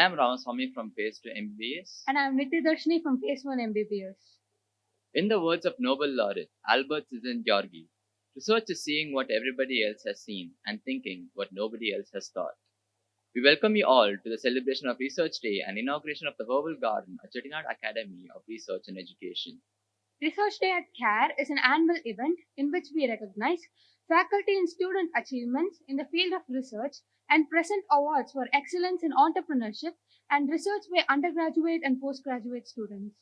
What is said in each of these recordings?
am Ramaswamy from Phase 2 MBBS. And I am Nityadarshini from Phase 1 MBBS. In the words of Nobel laureate Albert Georgi, research is seeing what everybody else has seen and thinking what nobody else has thought. We welcome you all to the celebration of Research Day and inauguration of the Herbal Garden at Chettinad Academy of Research and Education. Research Day at CARE is an annual event in which we recognize faculty and student achievements in the field of research and present awards for excellence in entrepreneurship and research by undergraduate and postgraduate students.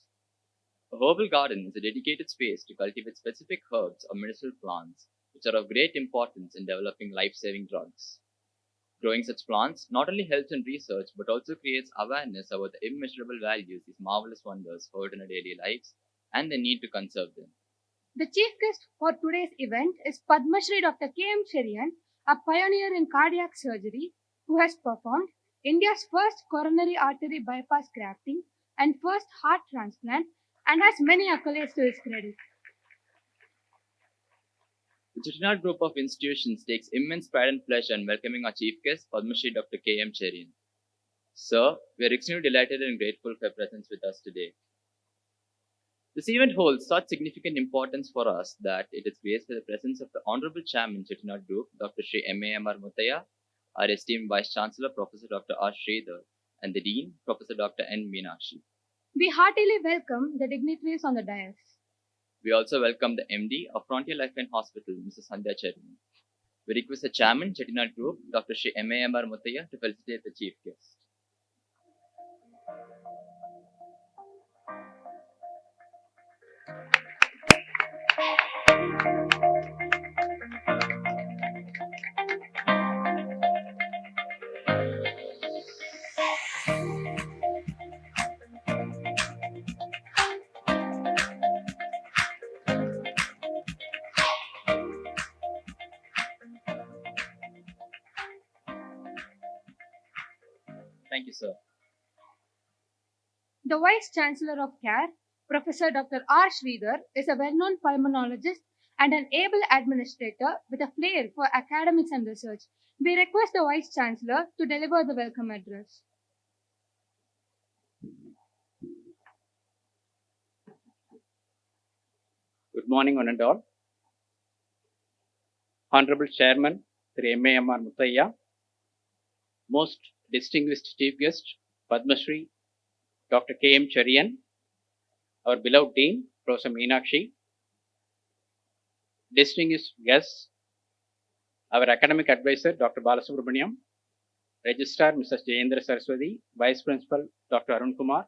A herbal garden is a dedicated space to cultivate specific herbs or medicinal plants which are of great importance in developing life-saving drugs. Growing such plants not only helps in research but also creates awareness about the immeasurable values these marvelous wonders hold in our daily lives and the need to conserve them. The chief guest for today's event is Padma Shri Dr. K.M. Cherian, a pioneer in cardiac surgery who has performed India's first coronary artery bypass grafting and first heart transplant and has many accolades to his credit. The Chettinad Group of institutions takes immense pride and pleasure in welcoming our chief guest, Padma Shri Dr. K.M. Cherian. Sir, we are extremely delighted and grateful for your presence with us today. This event holds such significant importance for us that it is graced by the presence of the Honorable Chairman, Chettinad Group, Dr. Shri M.A.M.R. Muttaya, our esteemed Vice Chancellor, Professor Dr. R. Sridhar, and the Dean, Professor Dr. N. Meenakshi. We heartily welcome the dignitaries on the dais. We also welcome the MD of Frontier Lifeline Hospital, Mrs. Sandhya Cherry. We request the Chairman, Chettinad Group, Dr. Shri M.A.M.R. Muttaya, to felicitate the Chief Guest. Thank you, sir. The Vice Chancellor of CARE, Professor Dr. R. Sridhar, is a well-known pulmonologist and an able administrator with a flair for academics and research. We request the Vice Chancellor to deliver the welcome address. Good morning, one and all. Honorable Chairman, Sri M.A.M.R. Muttaya, most distinguished Chief Guest, Padma Shri, Dr. K.M. Cherian, our beloved Dean, Professor Meenakshi, distinguished guests, our academic advisor, Dr. Balasubramaniam, Registrar, Mrs. Jayendra Saraswati, Vice Principal, Dr. Arun Kumar,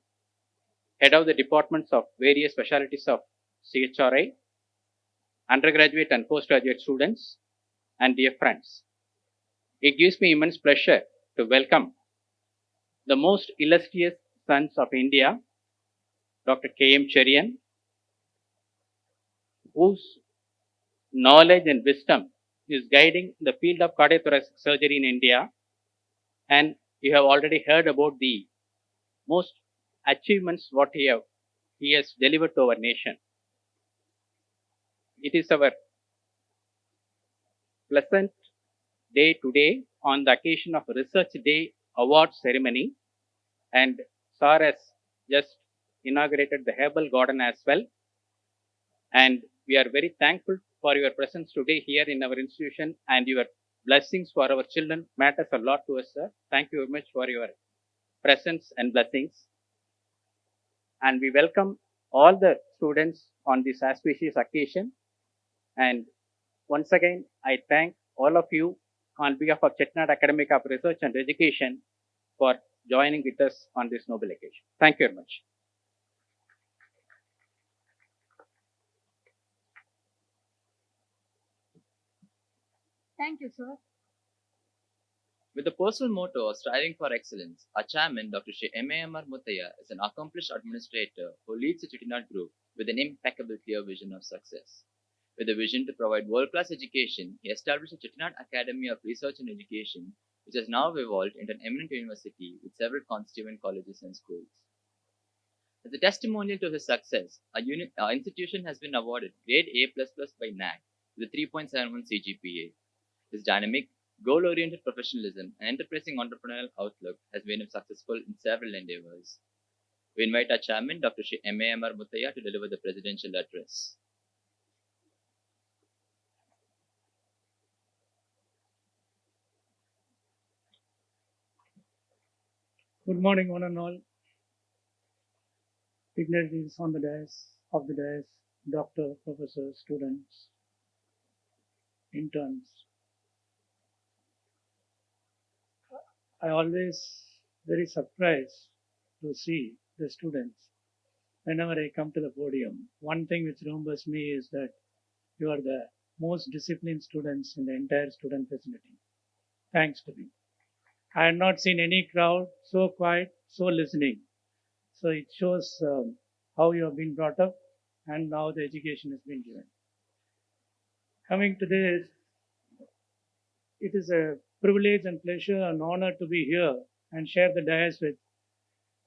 Head of the Departments of various specialties of CHRI, undergraduate and postgraduate students, and dear friends. It gives me immense pleasure to welcome the most illustrious sons of India, Dr. K.M. Cherian, whose knowledge and wisdom is guiding the field of cardiothoracic surgery in India, and you have already heard about the most achievements what he has delivered to our nation. It is our pleasant day today on the occasion of Research Day award ceremony, and Sir has just inaugurated the Herbal Garden as well, and we are very thankful for your presence today here in our institution, and your blessings for our children matters a lot to us, sir. Thank you very much for your presence and blessings, and we welcome all the students on this auspicious occasion. And once again, I thank all of you on behalf of Chettinad Academy of Research and Education for joining with us on this noble occasion. Thank you very much. Thank you, sir. With the personal motto of striving for excellence, our chairman, Dr. Shri M.A.M.R. Muttaya, is an accomplished administrator who leads the Chettinad Group with an impeccable clear vision of success. With a vision to provide world-class education, he established the Chettinad Academy of Research and Education, which has now evolved into an eminent university with several constituent colleges and schools. As a testimonial to his success, our institution has been awarded Grade A++ by NAC with a 3.71 CGPA. His dynamic, Goal oriented professionalism and enterprising entrepreneurial outlook has made him successful in several endeavors. We invite our chairman, Dr. M.A.M.R. Muthaya, to deliver the presidential address. Good morning, one and all. Dignitaries on the dais, doctor, professors, students, interns. I always very surprised to see the students whenever I come to the podium. One thing which remembers me is that you are the most disciplined students in the entire student facility. Thanks to me. I had not seen any crowd so quiet, so listening. So it shows how you have been brought up and how the education has been given. Coming to this, it is a privilege and pleasure and honor to be here and share the dais with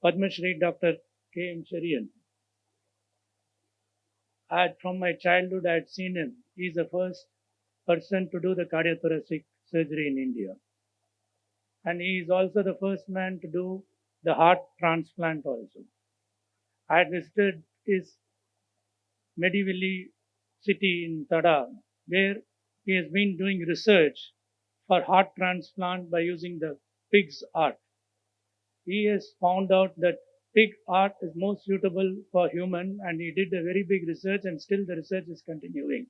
Padma Shri Dr. K.M. Cherian. From my childhood, I had seen him. He is the first person to do the cardiothoracic surgery in India. And he is also the first man to do the heart transplant also. I had visited his Medivali city in Tada, where he has been doing research for heart transplant by using the pig's heart. He has found out that pig heart is most suitable for human, and he did a very big research, and still the research is continuing.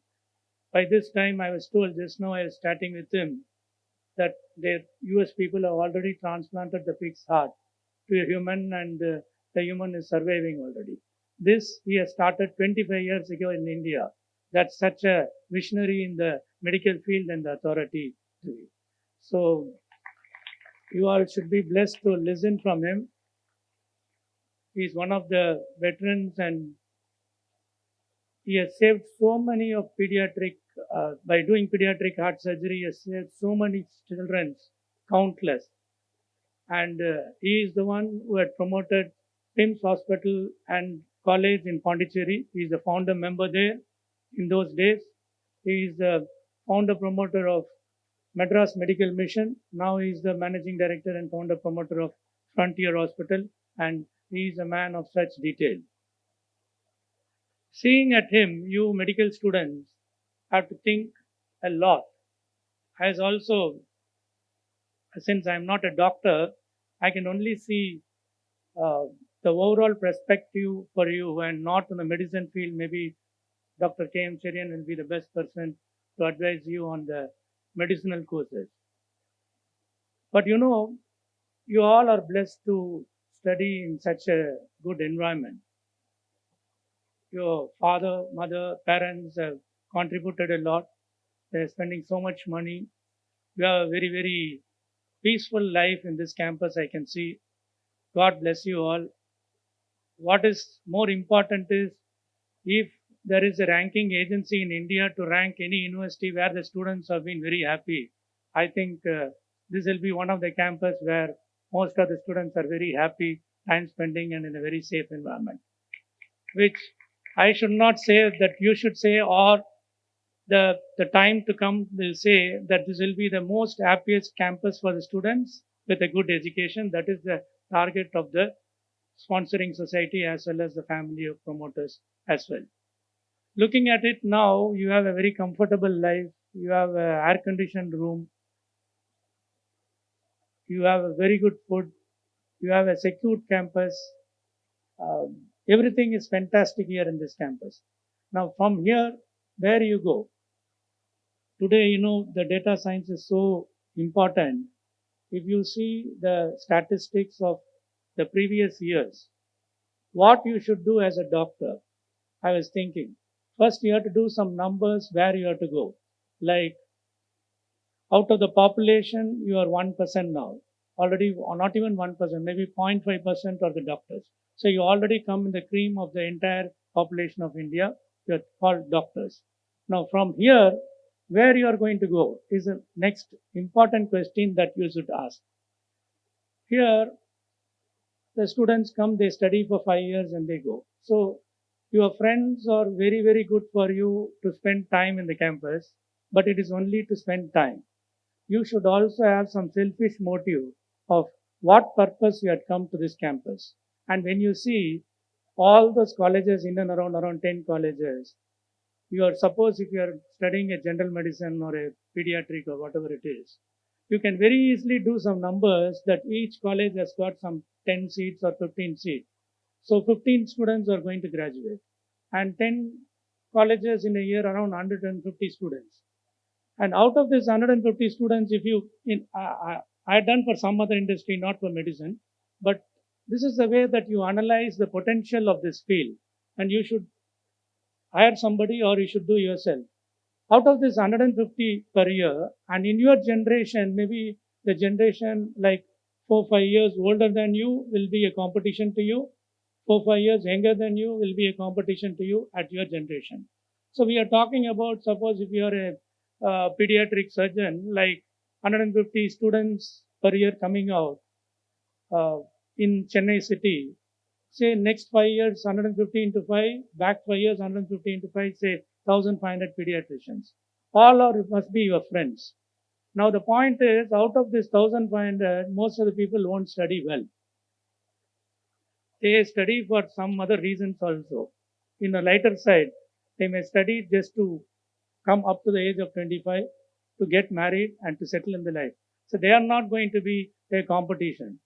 By this time, I was told just now I was chatting with him that the US people have already transplanted the pig's heart to a human, and the human is surviving already. This he has started 25 years ago in India. That's such a visionary in the medical field and the authority to it. So you all should be blessed to listen from him. He is one of the veterans, and he has saved so many of pediatric, by doing pediatric heart surgery, he has saved so many children, countless. And he is the one who had promoted PIMS Hospital and College in Pondicherry. He is the founder member there in those days. He is the founder promoter of Madras Medical Mission. Now he is the managing director and founder promoter of Frontier Hospital, and he is a man of such detail. Seeing at him, you medical students have to think a lot. As also, since I am not a doctor, I can only see the overall perspective for you, and not in the medicine field. Maybe Dr. K.M. Cherian will be the best person to advise you on the medicinal courses. But you know, you all are blessed to study in such a good environment. Your father, mother, parents have contributed a lot. They're spending so much money. You have a very, very peaceful life in this campus, I can see. God bless you all. What is more important is, if there is a ranking agency in India to rank any university where the students have been very happy, I think this will be one of the campus where most of the students are very happy, time spending, and in a very safe environment. Which I should not say that you should say, or the time to come will say that this will be the most happiest campus for the students with a good education. That is the target of the sponsoring society as well as the family of promoters as well. Looking at it now, you have a very comfortable life. You have an air-conditioned room. You have a very good food. You have a secured campus. Everything is fantastic here in this campus. Now, from here, where you go? Today, you know, the data science is so important. If you see the statistics of the previous years, what you should do as a doctor, I was thinking, first you have to do some numbers where you have to go. Like, out of the population, you are 1% now. Already, or not even 1%, maybe 0.5% are the doctors. So you already come in the cream of the entire population of India. You are called doctors. Now, from here, where you are going to go is the next important question that you should ask. Here, the students come, they study for 5 years and they go. So your friends are very, very good for you to spend time in the campus, but it is only to spend time. you should also have some selfish motive of what purpose you had come to this campus. And when you see all those colleges in and around 10 colleges, you are suppose if you are studying a general medicine or a pediatric or whatever it is, you can very easily do some numbers that each college has got some 10 seats or 15 seats. So 15 students are going to graduate and 10 colleges in a year around 150 students. And out of this 150 students, if you, I had done for some other industry, not for medicine, but this is the way that you analyze the potential of this field. And you should hire somebody or you should do yourself. Out of this 150 per year, and in your generation, maybe the generation like 4-5 years older than you will be a competition to you. 4-5 years younger than you will be a competition to you at your generation. So we are talking about, suppose if you are a pediatric surgeon, like 150 students per year coming out uh, in Chennai city. Say next 5 years, 150 into 5, back 5 years, 150 into 5, say 1,500 pediatricians. All are must be your friends. Now the point is, out of this 1,500, most of the people won't study well. They study for some other reasons also. In a lighter side, they may study just to come up to the age of 25, to get married and to settle in the life. So they are not going to be a competition.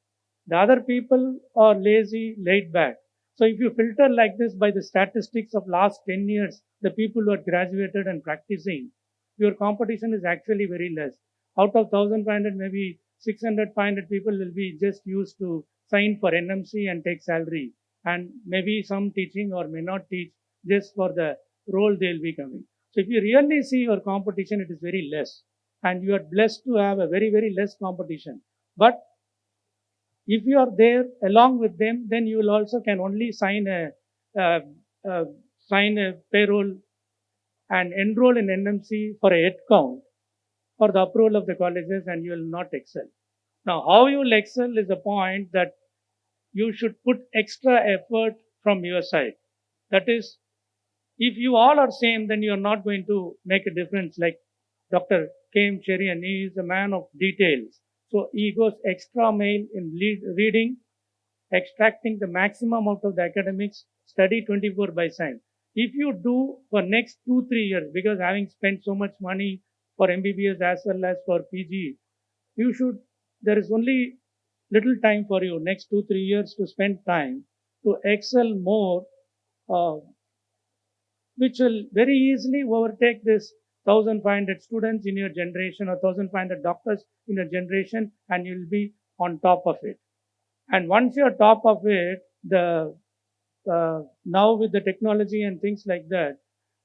The other people are lazy, laid back. So if you filter like this by the statistics of last 10 years, the people who are graduated and practicing, your competition is actually very less. Out of 1,500, maybe 600, 500 people will be just used to sign for NMC and take salary. And maybe some teaching or may not teach just for the role they'll be coming. So if you really see your competition, it is very less. And you are blessed to have a very, very less competition. But if you are there along with them, then you will also can only uh, uh, sign a payroll and enroll in NMC for a head count for the approval of the colleges, and you will not excel. Now, how you will excel is the point that you should put extra effort from your side. That is, if you all are same, then you are not going to make a difference. Like Dr. K.M. Cherian, he is a man of details. So he goes extra mile in reading, extracting the maximum out of the academics, study 24 by 7. If you do for next 2-3 years, because having spent so much money for MBBS as well as for PG, you should, there is only little time for you, next 2-3 years to spend time to excel more, uh, which will very easily overtake this 1,500 students in your generation or 1,500 doctors in your generation, and you'll be on top of it. And once you're top of it, the now with the technology and things like that,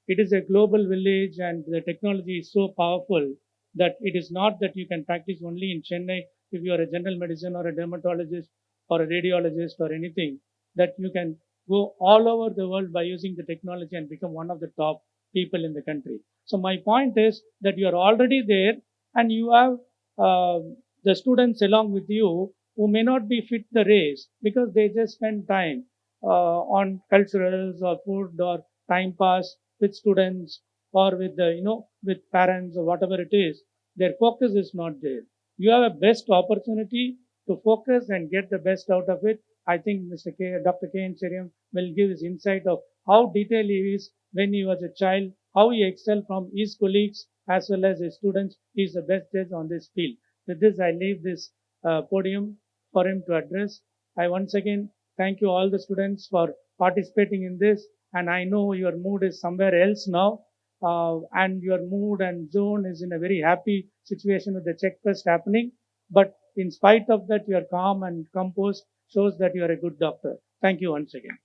it is a global village, and the technology is so powerful that it is not that you can practice only in Chennai if you are a general medicine or a dermatologist or a radiologist or anything, that you can go all over the world by using the technology and become one of the top people in the country. So my point is that you are already there, and you have uh, the students along with you who may not be fit the race because they just spend time on culturals or food or time pass with students or with the, with parents or whatever it is. Their focus is not there. You have a best opportunity to focus and get the best out of it. I think Dr. K. N. Cheriam will give his insight of how detailed he is when he was a child, how he excelled from his colleagues as well as his students. He is the best judge on this field. With this, I leave this podium for him to address. I once again thank you all the students for participating in this. And I know your mood is somewhere else now. And your mood and zone is in a very happy situation with the check test happening. But in spite of that, you are calm and composed, shows that you are a good doctor. Thank you once again.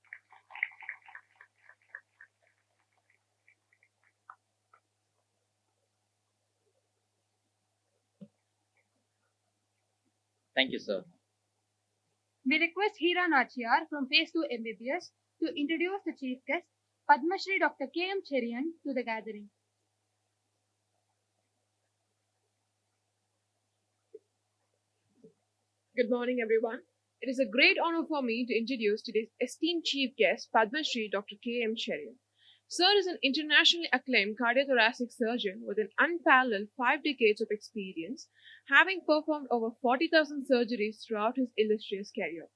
Thank you, sir. We request Hira Nachiyar from Phase 2 MBBS to introduce the chief guest, Padma Shri Dr. K.M. Cherian, to the gathering. Good morning, everyone. It is a great honor for me to introduce today's esteemed chief guest, Padma Shri Dr. K.M. Cherian. Sir is an internationally acclaimed cardiothoracic surgeon with an unparalleled 5 decades of experience, having performed over 40,000 surgeries throughout his illustrious career.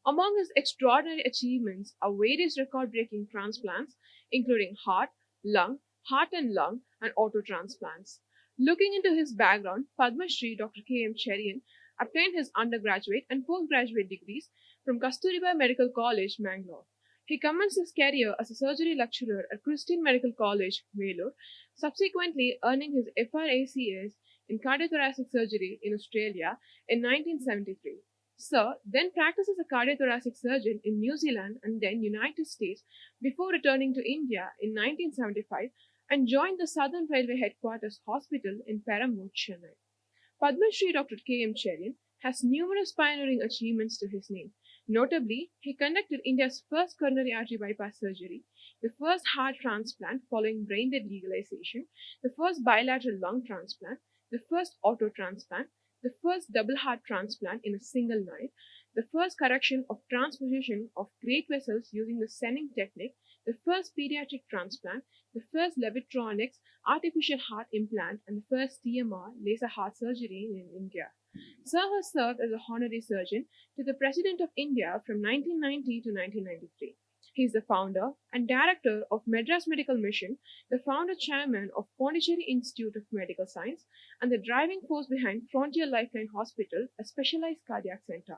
Among his extraordinary achievements are various record breaking transplants, including heart and lung, and auto transplants. Looking into his background, Padma Shri Dr. K.M. Cherian obtained his undergraduate and postgraduate degrees from Kasturiba Medical College, Mangalore. He commenced his career as a surgery lecturer at Christian Medical College, Vellore, subsequently earning his FRACS in cardiothoracic surgery in Australia in 1973. Sir then practiced as a cardiothoracic surgeon in New Zealand and then United States before returning to India in 1975 and joined the Southern Railway Headquarters Hospital in Peramboor, Chennai. Padma Shri Dr. K.M. Cherian has numerous pioneering achievements to his name. Notably, he conducted India's first coronary artery bypass surgery, the first heart transplant following brain dead legalization, the first bilateral lung transplant, the first auto transplant, the first double heart transplant in a single night, the first correction of transposition of great vessels using the Senning technique, the first pediatric transplant, the first Levitronics artificial heart implant, and the first TMR laser heart surgery in India. Sir has served as a honorary surgeon to the President of India from 1990 to 1993. He is the founder and director of Madras Medical Mission, the founder chairman of Pondicherry Institute of Medical Science, and the driving force behind Frontier Lifeline Hospital, a specialized cardiac center.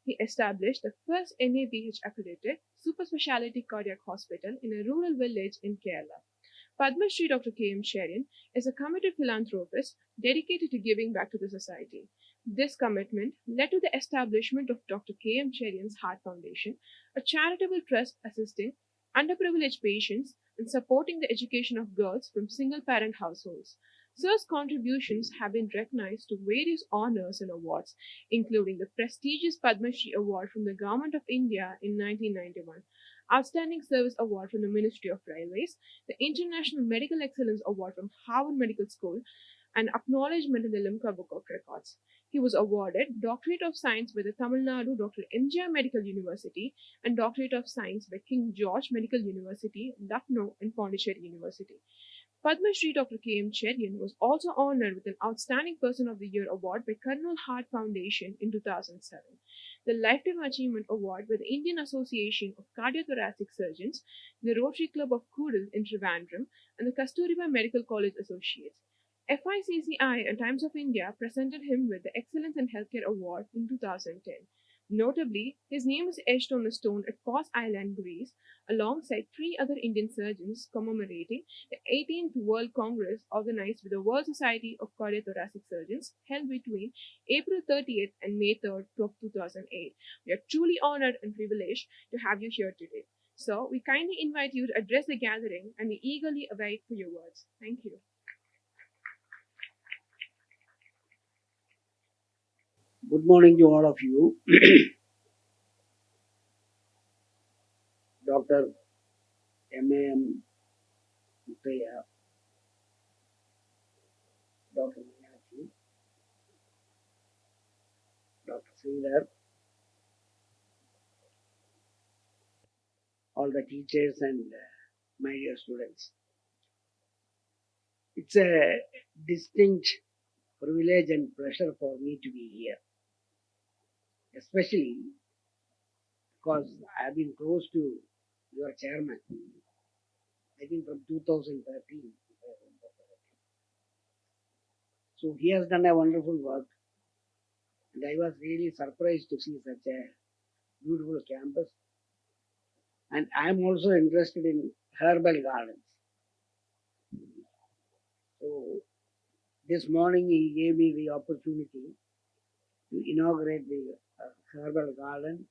He established the first NABH accredited super specialty cardiac hospital in a rural village in Kerala. Padma Shri Dr. K.M. Cherian is a committed philanthropist dedicated to giving back to the society. This commitment led to the establishment of Dr. K.M. Cherian's Heart Foundation, a charitable trust assisting underprivileged patients and supporting the education of girls from single parent households. Sir's contributions have been recognized to various honors and awards, including the prestigious Padma Shri Award from the Government of India in 1991, Outstanding Service Award from the Ministry of Railways, the International Medical Excellence Award from Harvard Medical School, and acknowledgement in the Limca Book of Records. He was awarded Doctorate of Science by the Tamil Nadu Dr. MGR Medical University and Doctorate of Science by King George Medical University, Lucknow, and Pondicherry University. Padma Shri Dr. K.M. Cherian was also honored with an Outstanding Person of the Year award by Colonel Heart Foundation in 2007, the Lifetime Achievement Award by the Indian Association of Cardiothoracic Surgeons, the Rotary Club of Koodal in Trivandrum, and the Kasturiba Medical College Associates. FICCI and Times of India presented him with the Excellence in Healthcare Award in 2010. Notably, his name is etched on a stone at Kos Island, Greece, alongside three other Indian surgeons commemorating the 18th World Congress organized by the World Society of Cardiothoracic Surgeons held between April 30th and May 3rd, 2008. We are truly honored and privileged to have you here today. So, we kindly invite you to address the gathering and we eagerly await for your words. Thank you. Good morning to all of you. Dr. M.A.M. Muthaiya, Dr. Meenakshi, Dr. Sridhar, all the teachers and my dear students. It's a distinct privilege and pleasure for me to be here, especially because I have been close to your chairman, I think from 2013. So he has done a wonderful work, and I was really surprised to see such a beautiful campus. And I am also interested in herbal gardens. So this morning he gave me the opportunity to inaugurate the herbal garden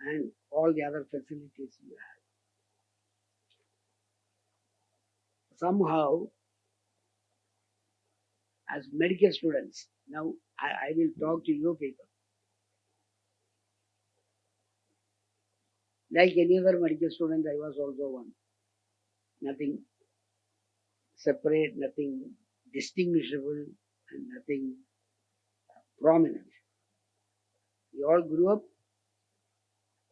and all the other facilities you have. Somehow, as medical students, now I will talk to you people. Like any other medical student, I was also one. Nothing separate, nothing distinguishable, and nothing prominent. We all grew up,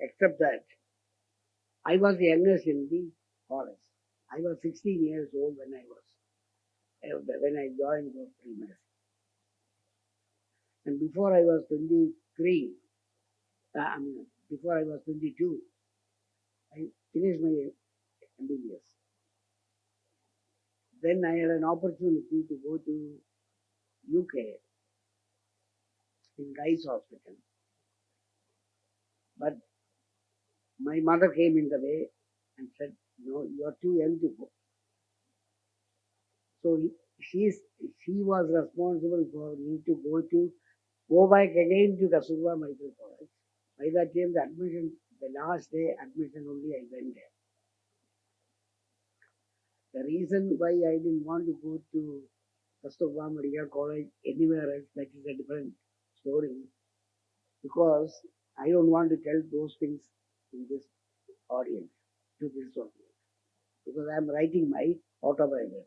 except that I was the youngest in the college. I was 16 years old when I joined for pre-medicine. And before I was 23, before I was 22, I finished my MBBS. Then I had an opportunity to go to UK in Guy's Hospital. But my mother came in the way and said, "No, you are too young to go." So she was responsible for me to go back again to Kasturba Medical College. By that time, the last day admission only I went there. The reason why I didn't want to go to Kasturba Medical College anywhere else, that is a different story, because I don't want to tell those things in this audience, to this audience, because I am writing my autobiography.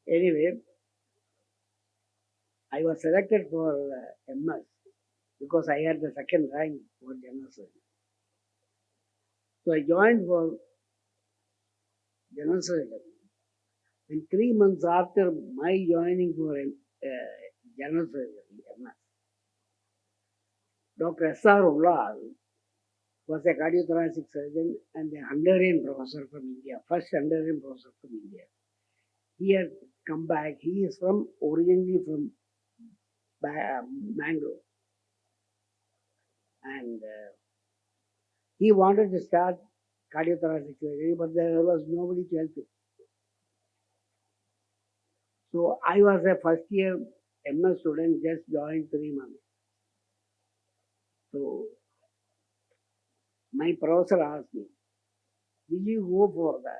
Anyway, I was selected for MS because I had the second rank for general surgery. So I joined for general surgery. And 3 months after my joining for general surgery, MS, Dr. S.R. Ullal was a cardiothoracic surgeon and a Hungarian professor from India, first Hungarian professor from India. He had come back. He is originally from Mangalore. And he wanted to start cardiothoracic surgery, but there was nobody to help him. So I was a first year MS student, just joined 3 months. So my professor asked me, "Will you go for the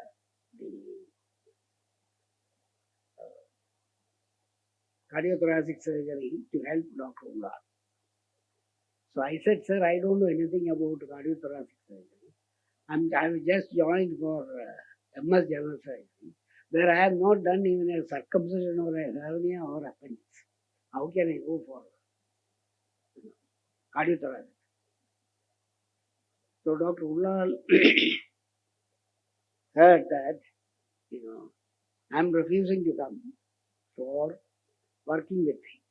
cardiothoracic surgery to help Dr. Ullal?" So I said, "Sir, I don't know anything about cardiothoracic surgery. I just joined for MS general surgery, where I have not done even a circumcision or a hernia or appendix. How can I go for cardiothoracic?" So Dr. Ullal heard that, I'm refusing to come for working with him.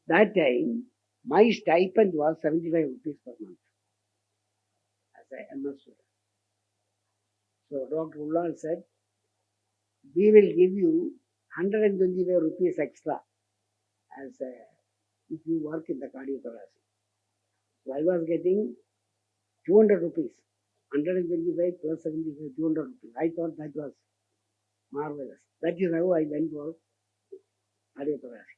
That time, my stipend was 75 rupees per month as a MS student. So Dr. Ullal said, "We will give you 125 rupees extra if you work in the cardiothoracic." So I was getting 200 rupees, 125 plus 75, 200 rupees. I thought that was marvelous. That is how I went for cardiothoracic.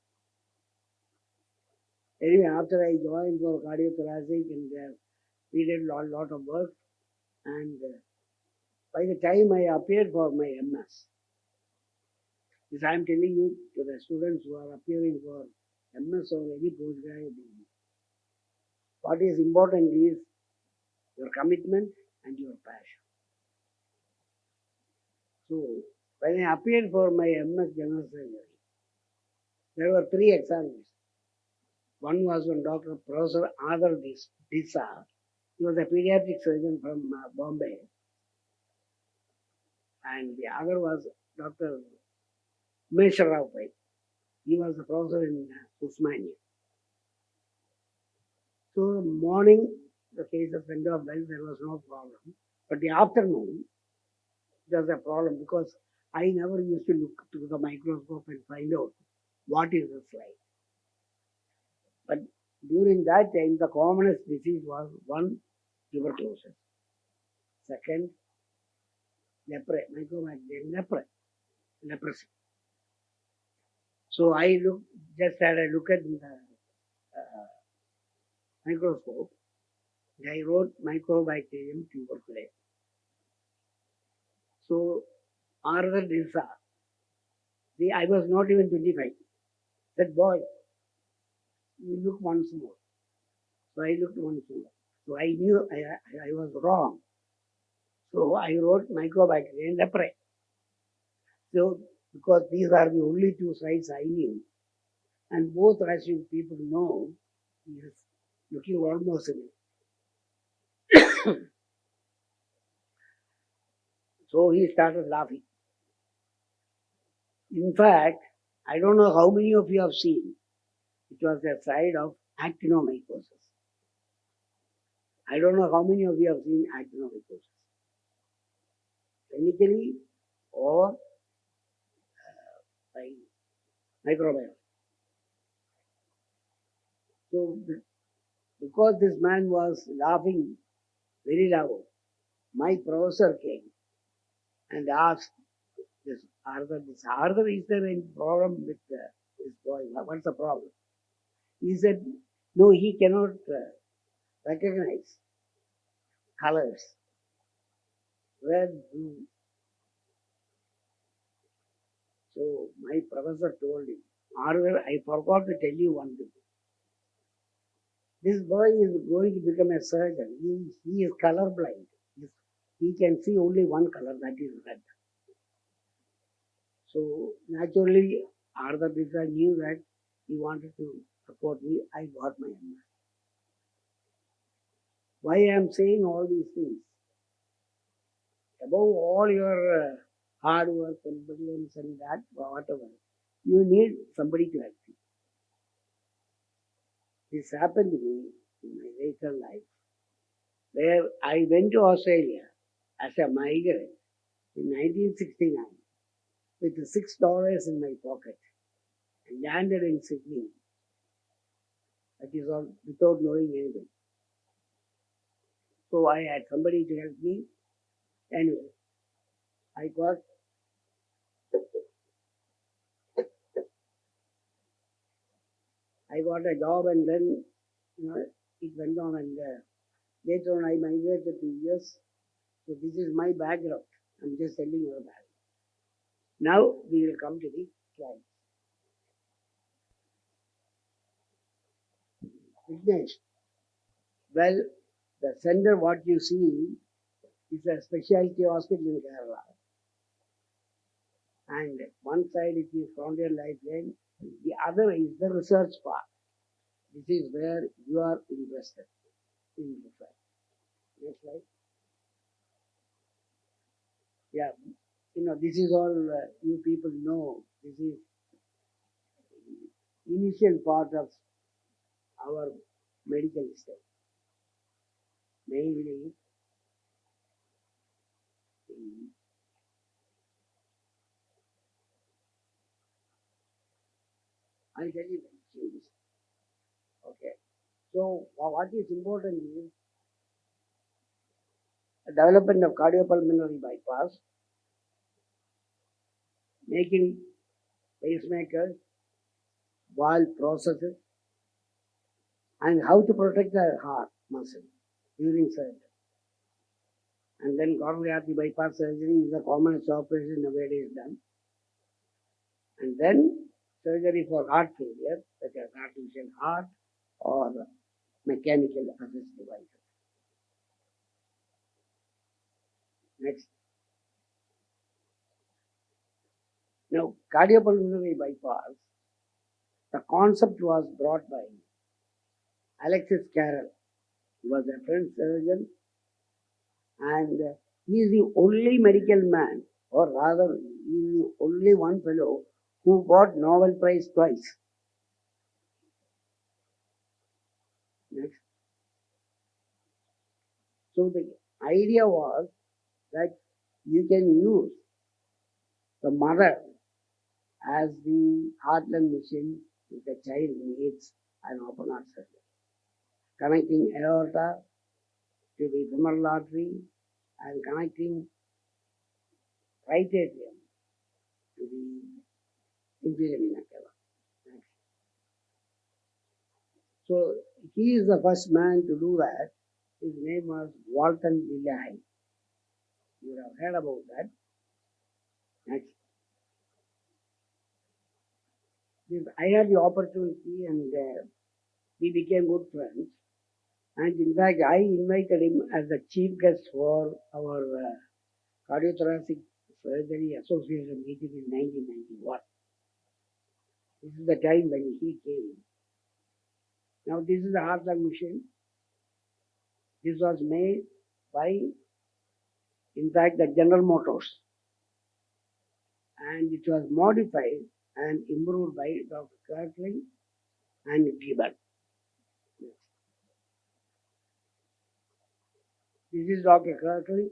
Anyway, after I joined for cardiothoracic, and we did a lot of work, and by the time I appeared for my MS, this I am telling you to the students who are appearing for MS or any postgraduate degree, what is important is your commitment and your passion. So when I appeared for my MS general surgery, there were 3 examiners. One was from Dr. Professor Adar Disa. He was a pediatric surgeon from Bombay. And the other was Dr. Umesh Rao Pai. He was a professor in Usmania. So morning, the cases went off well, there was no problem. But the afternoon, there was a problem because I never used to look through the microscope and find out what is this like. But during that time, the commonest disease was one, tuberculosis. Second, leprosy. So I just had a look at the microscope. I wrote Mycobacterium tuberculosis. So Arthur Dilsa, I was not even 25. Said, "Boy, you look once more." So I looked once more. So I knew I was wrong. So I wrote Mycobacterium leprae. So because these are the only 2 sites I knew, and both, as you people know, is looking almost similar. So he started laughing. In fact, I don't know how many of you have seen, it was the side of actinomycosis. I don't know how many of you have seen actinomycosis. Clinically or by microbiome. So because this man was laughing very loud, my professor came and asked this Arthur, is there any problem with this boy? What's the problem? He said, no, he cannot recognize colors. Red, blue. So my professor told him, Arthur, I forgot to tell you one thing. This boy is going to become a surgeon. He is colorblind. He can see only one color, that is red. So naturally, Arthur Bisa knew that he wanted to support me. I got my MS. Why I am saying all these things? Above all your hard work and brilliance and that, whatever, you need somebody to help you. This happened to me in my later life, where I went to Australia as a migrant in 1969 with $6 in my pocket and landed in Sydney. That is all without knowing anything. So I had somebody to help me. Anyway, I got a job, and then it went on, and later on I migrated to US. So this is my background. I'm just telling you about it. Now we will come to the slide. Vignesh. Well, the center, what you see, is a specialty hospital in Kerala. And one side it is Frontier Lifeline, the other is the research part. This is where you are invested in research. Next slide. Yeah, this is all you people know. This is initial part of our medical study. Mainly, I'll tell you the issues. Okay. So what is important is the development of cardiopulmonary bypass, making pacemakers, valve processes, and how to protect the heart muscle during surgery. And then coronary artery bypass surgery is the commonest operation nowadays done. And then surgery for heart failure, such as artificial heart or mechanical assist devices. Next. Now, cardiopulmonary bypass, the concept was brought by Alexis Carrel. He was a French surgeon, and he is the only medical man, or rather, he is the only one fellow who got Nobel Prize twice. Next. So the idea was that you can use the mother as the heart-lung machine if the child needs an open heart surgery, connecting aorta to the femoral artery and connecting right atrium to the inferior vena cava. So he is the first man to do that. His name was Walton Villahay. You have heard about that. Next. I had the opportunity, and we became good friends. And in fact, I invited him as the chief guest for our Cardiothoracic Surgery Association meeting in 1991. This is the time when he came. Now, this is the heart lung machine. This was made by in fact, the General Motors, and it was modified and improved by Dr. Kirkland and Gibbon. This is Dr. Kirkland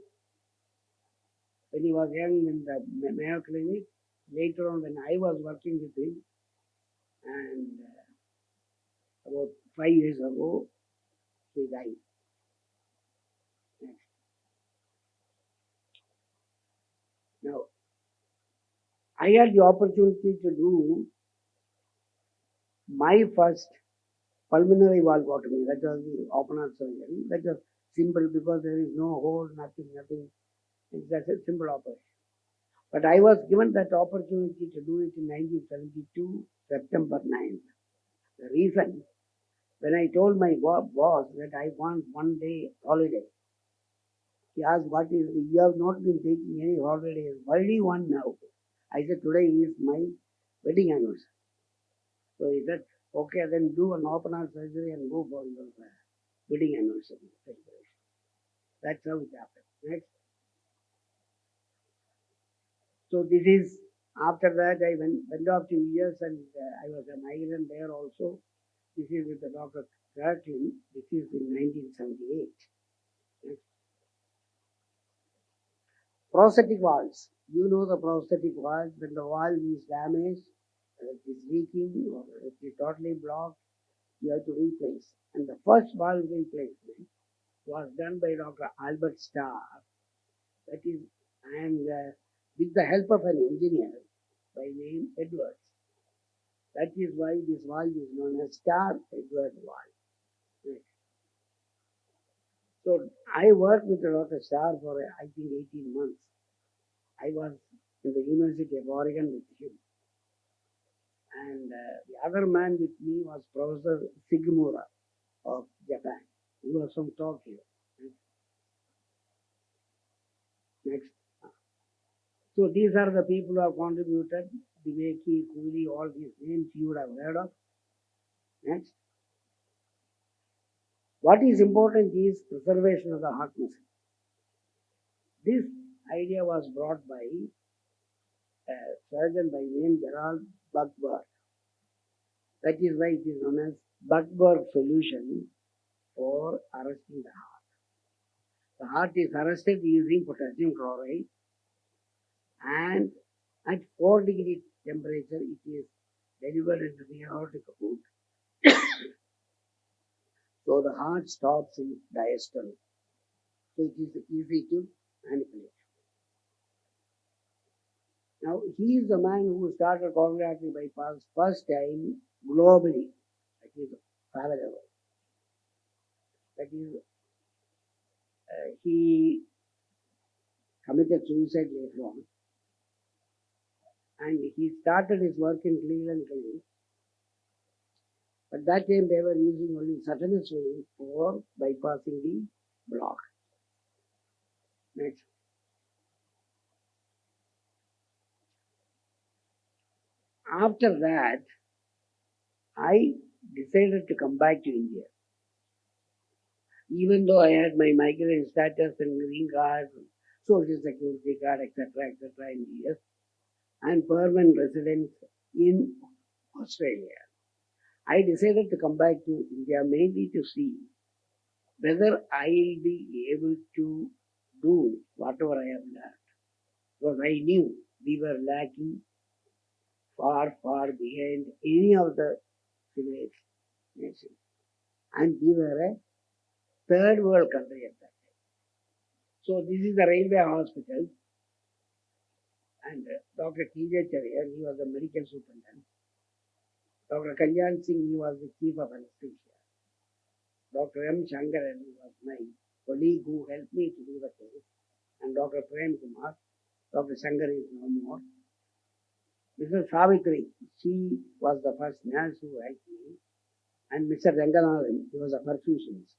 when he was young in the Mayo Clinic. Later on, when I was working with him, and about 5 years ago, he died. Next. Now, I had the opportunity to do my first pulmonary valvotomy. That was the open heart surgery. That was simple because there is no hole, nothing. It's just a simple operation. But I was given that opportunity to do it in 1972, September 9th. The reason, when I told my boss that I want 1 day holiday, he asked, what is, you have not been taking any holidays, why do you want now? I said, today is my wedding anniversary. So he said, okay, then do an open heart surgery and go for your wedding anniversary celebration. That's how it happened. Next. So this is, after that I went off to US and I was a migrant there also. This is with the Dr. Kirkland. This is in 1978. Next. Prosthetic valves. You know the prosthetic valve, when the valve is damaged, it is leaking or it is totally blocked, you have to replace. And the first valve replacement was done by Dr. Albert Starr. That is, and with the help of an engineer by name Edwards. That is why this valve is known as Starr-Edwards valve. Right. So I worked with Dr. Starr for I think 18 months. I was in the University of Oregon with him. And the other man with me was Professor Sugimura of Japan. He was from Tokyo. Next. So these are the people who have contributed. Viveki, Cooley, all these names you would have heard of. Next. What is important is preservation of the heart muscle. This idea was brought by a surgeon by name Gerald Buckberg. That is why it is known as Buckberg solution for arresting the heart. The heart is arrested using potassium chloride, and at 4-degree temperature it is delivered into the aortic root. So the heart stops in diastole. So it is easy to manipulate. Now he is the man who started coronary artery bypass first time globally. That is parallel. That is, he committed suicide later on. And he started his work in Cleveland Clinic. But that time they were using only Chettinad vein for bypassing the block. Next. After that, I decided to come back to India. Even though I had my migrant status and green card, social security card, etc., in the US, and permanent residence in Australia, I decided to come back to India mainly to see whether I will be able to do whatever I have learned. Because I knew we were lacking far behind any of the civilized nations. And we were a third world country at that time. So this is the railway hospital. And Dr. T.J. Charier, he was the medical superintendent. Dr. Kalyan Singh, he was the chief of anesthesia. Dr. M. Shankaran was my colleague who helped me to do the case. And Dr. Prem Kumar, Dr. Shankar is no more. Mrs. Savitri, she was the first nurse who helped me. And Mr. Ranganathan, he was a perfusionist.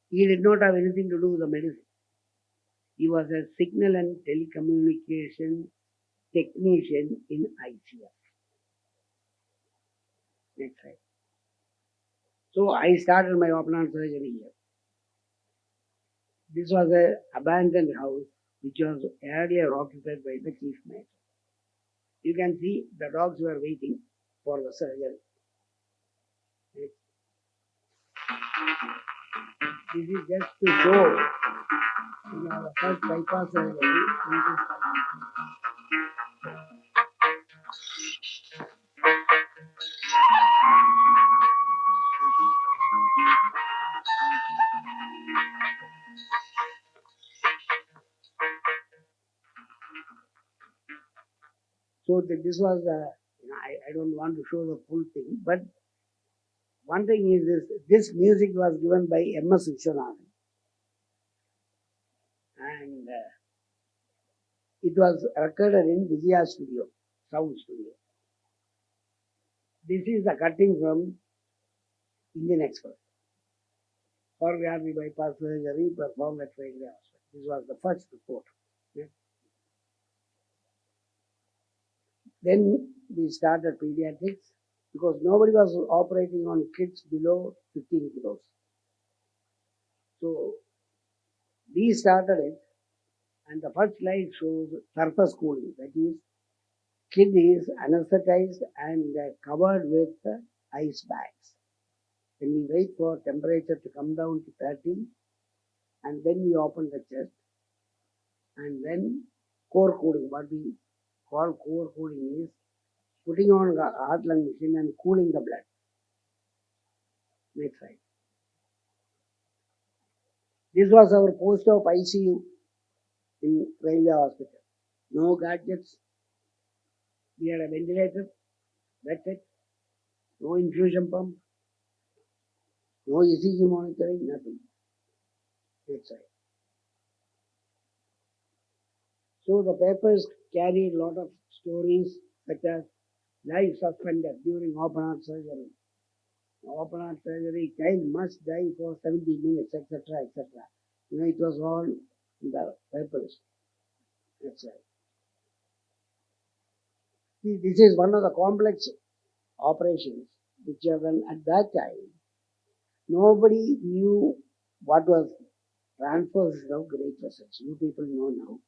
He did not have anything to do with the medicine. He was a signal and telecommunication technician in ICF. Next slide. So I started my open heart surgery here. This was an abandoned house which was earlier occupied by the chief mate. You can see the dogs were waiting for the surgery. This is just to show the first bypass surgery. So this was I don't want to show the full thing, but one thing is this music was given by M.S. Vishwanathan, and it was recorded in Vijaya Studio, Sound Studio. This is the cutting from Indian Express. Coronary bypass surgery performed at Railway Hospital. This was the first report. Yeah. Then we started pediatrics because nobody was operating on kids below 15 kilos. So we started it, and the first slide shows surface cooling. That is, kid is anesthetized and covered with ice bags. Then we wait for temperature to come down to 30, and then we open the chest, and then core cooling. What we call core cooling is putting on a heart lung machine and cooling the blood. Next slide. This was our post-op ICU in Railway Hospital. No gadgets. We had a ventilator. That's it. No infusion pump. No ECG monitoring. Nothing. Next slide. So the papers carry a lot of stories such as life suspended during open heart surgery. Open heart surgery, child must die for 70 minutes, etc., etc. It was all in the papers. That's right. See, this is one of the complex operations which were done at that time. Nobody knew what was transfers of great vessels. You people know now.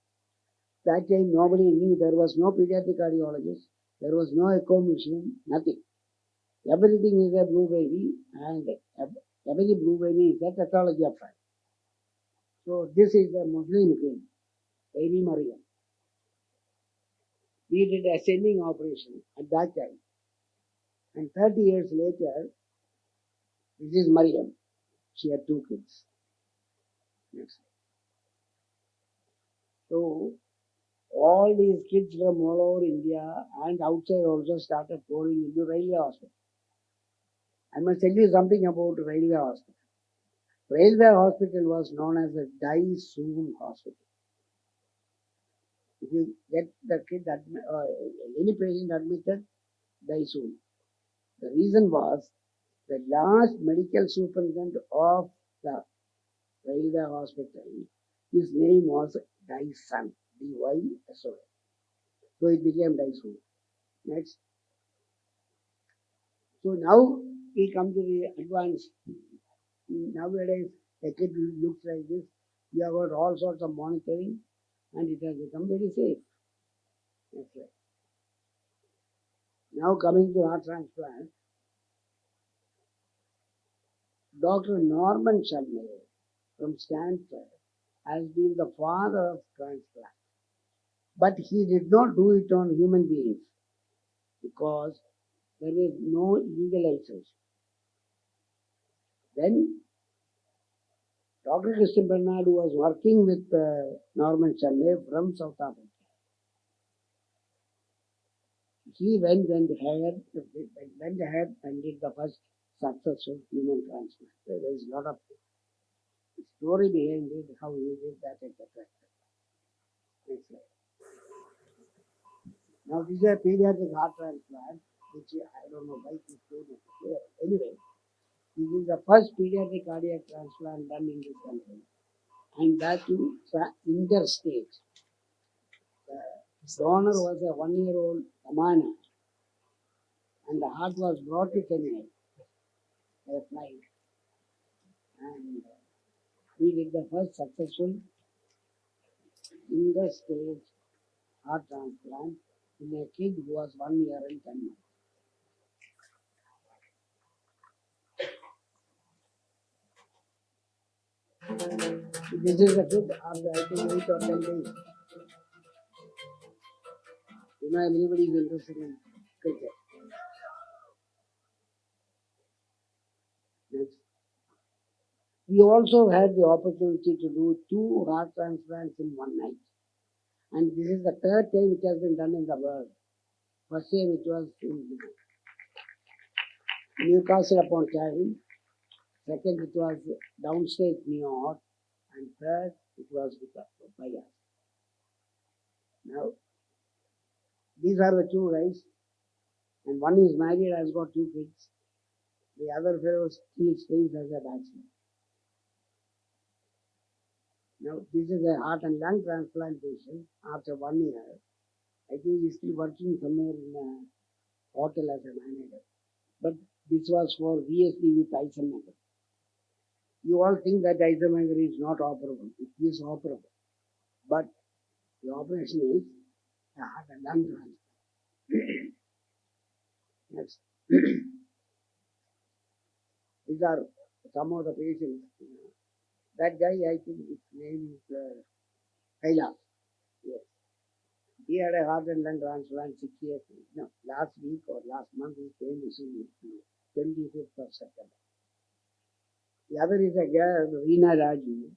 That time nobody knew. There was no pediatric cardiologist. There was no echo machine. Nothing. Everything is a blue baby, and every blue baby is a pathology of fire. So this is the Muslim queen, baby Mariam. We did a ascending operation at that time. And 30 years later, this is Mariam. She had 2 kids. Next. So all these kids from all over India and outside also started pouring into Railway Hospital. I must tell you something about Railway Hospital. Railway Hospital was known as a die soon hospital. If you get the kid any patient admitted, die soon. The reason was the last medical superintendent of the Railway Hospital, his name was Dyson, D-Y-S-O-N. So it became Dyson. Next. So now we come to the advanced. Nowadays, a kid looks like this. We have got all sorts of monitoring, and it has become very safe. That's right. Now coming to heart transplant, Dr. Norman Shanley from Stanford has been the father of transplant. But he did not do it on human beings because there is no legalization. Then Dr. Christian Bernard, who was working with Norman Shanley from South Africa, he went ahead and did the first successful human transplant. There is a lot of story behind it, how he did that, etc. Next slide. Now this is a pediatric heart transplant, which I don't know why he showed it here. Anyway, this is the first pediatric cardiac transplant done in this country, and that too interstate. The donor was a 1-year-old Amana, and the heart was brought to Chettinad by a flight, and we did the first successful single stage heart transplant in a kid who was 1 year and 10 months. This is a kid after I think 8 or 10 days. You know, everybody is interested in cricket. Next. We also had the opportunity to do 2 heart transplants in one night. And this is the third time it has been done in the world. First time it was in Newcastle upon Tyne. Second, it was downstate New York. And third, it was by us. Now, these are the 2 guys. And one is married, has got 2 kids. The other fellow still stays as a bachelor. Now, this is a heart and lung transplantation after 1 year. I think he's still working somewhere in a hotel as a manager. But this was for VSD with Eisenmenger. You all think that Eisenmenger is not operable. It is operable. But the operation is a heart and lung transplant. Next. These are some of the patients. That guy, I think his name is Kailash. Yes. He had a heart and lung transplant 6 years. No, last week or last month he came to see me, 25th of September. The other is a girl, Reena Raju.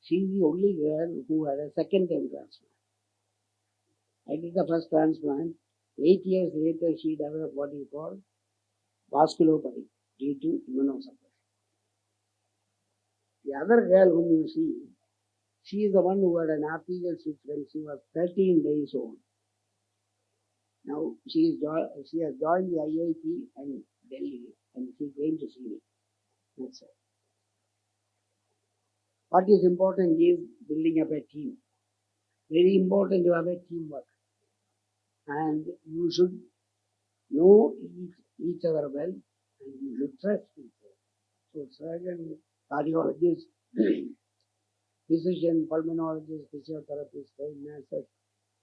She is the only girl who had a second time transplant. I did the first transplant. 8 years later, she developed what you call vasculopathy due to immunosuppression. The other girl whom you see, she is the one who had an arterial switch when she was 13 days old. Now she has joined the IIT and Delhi and she came to see me. That's it. What is important is building up a team. Very important to have a teamwork. And you should know each other well and you should trust each other. So surgeon, cardiologist, physician, pulmonologist, physiotherapist, trained nurses,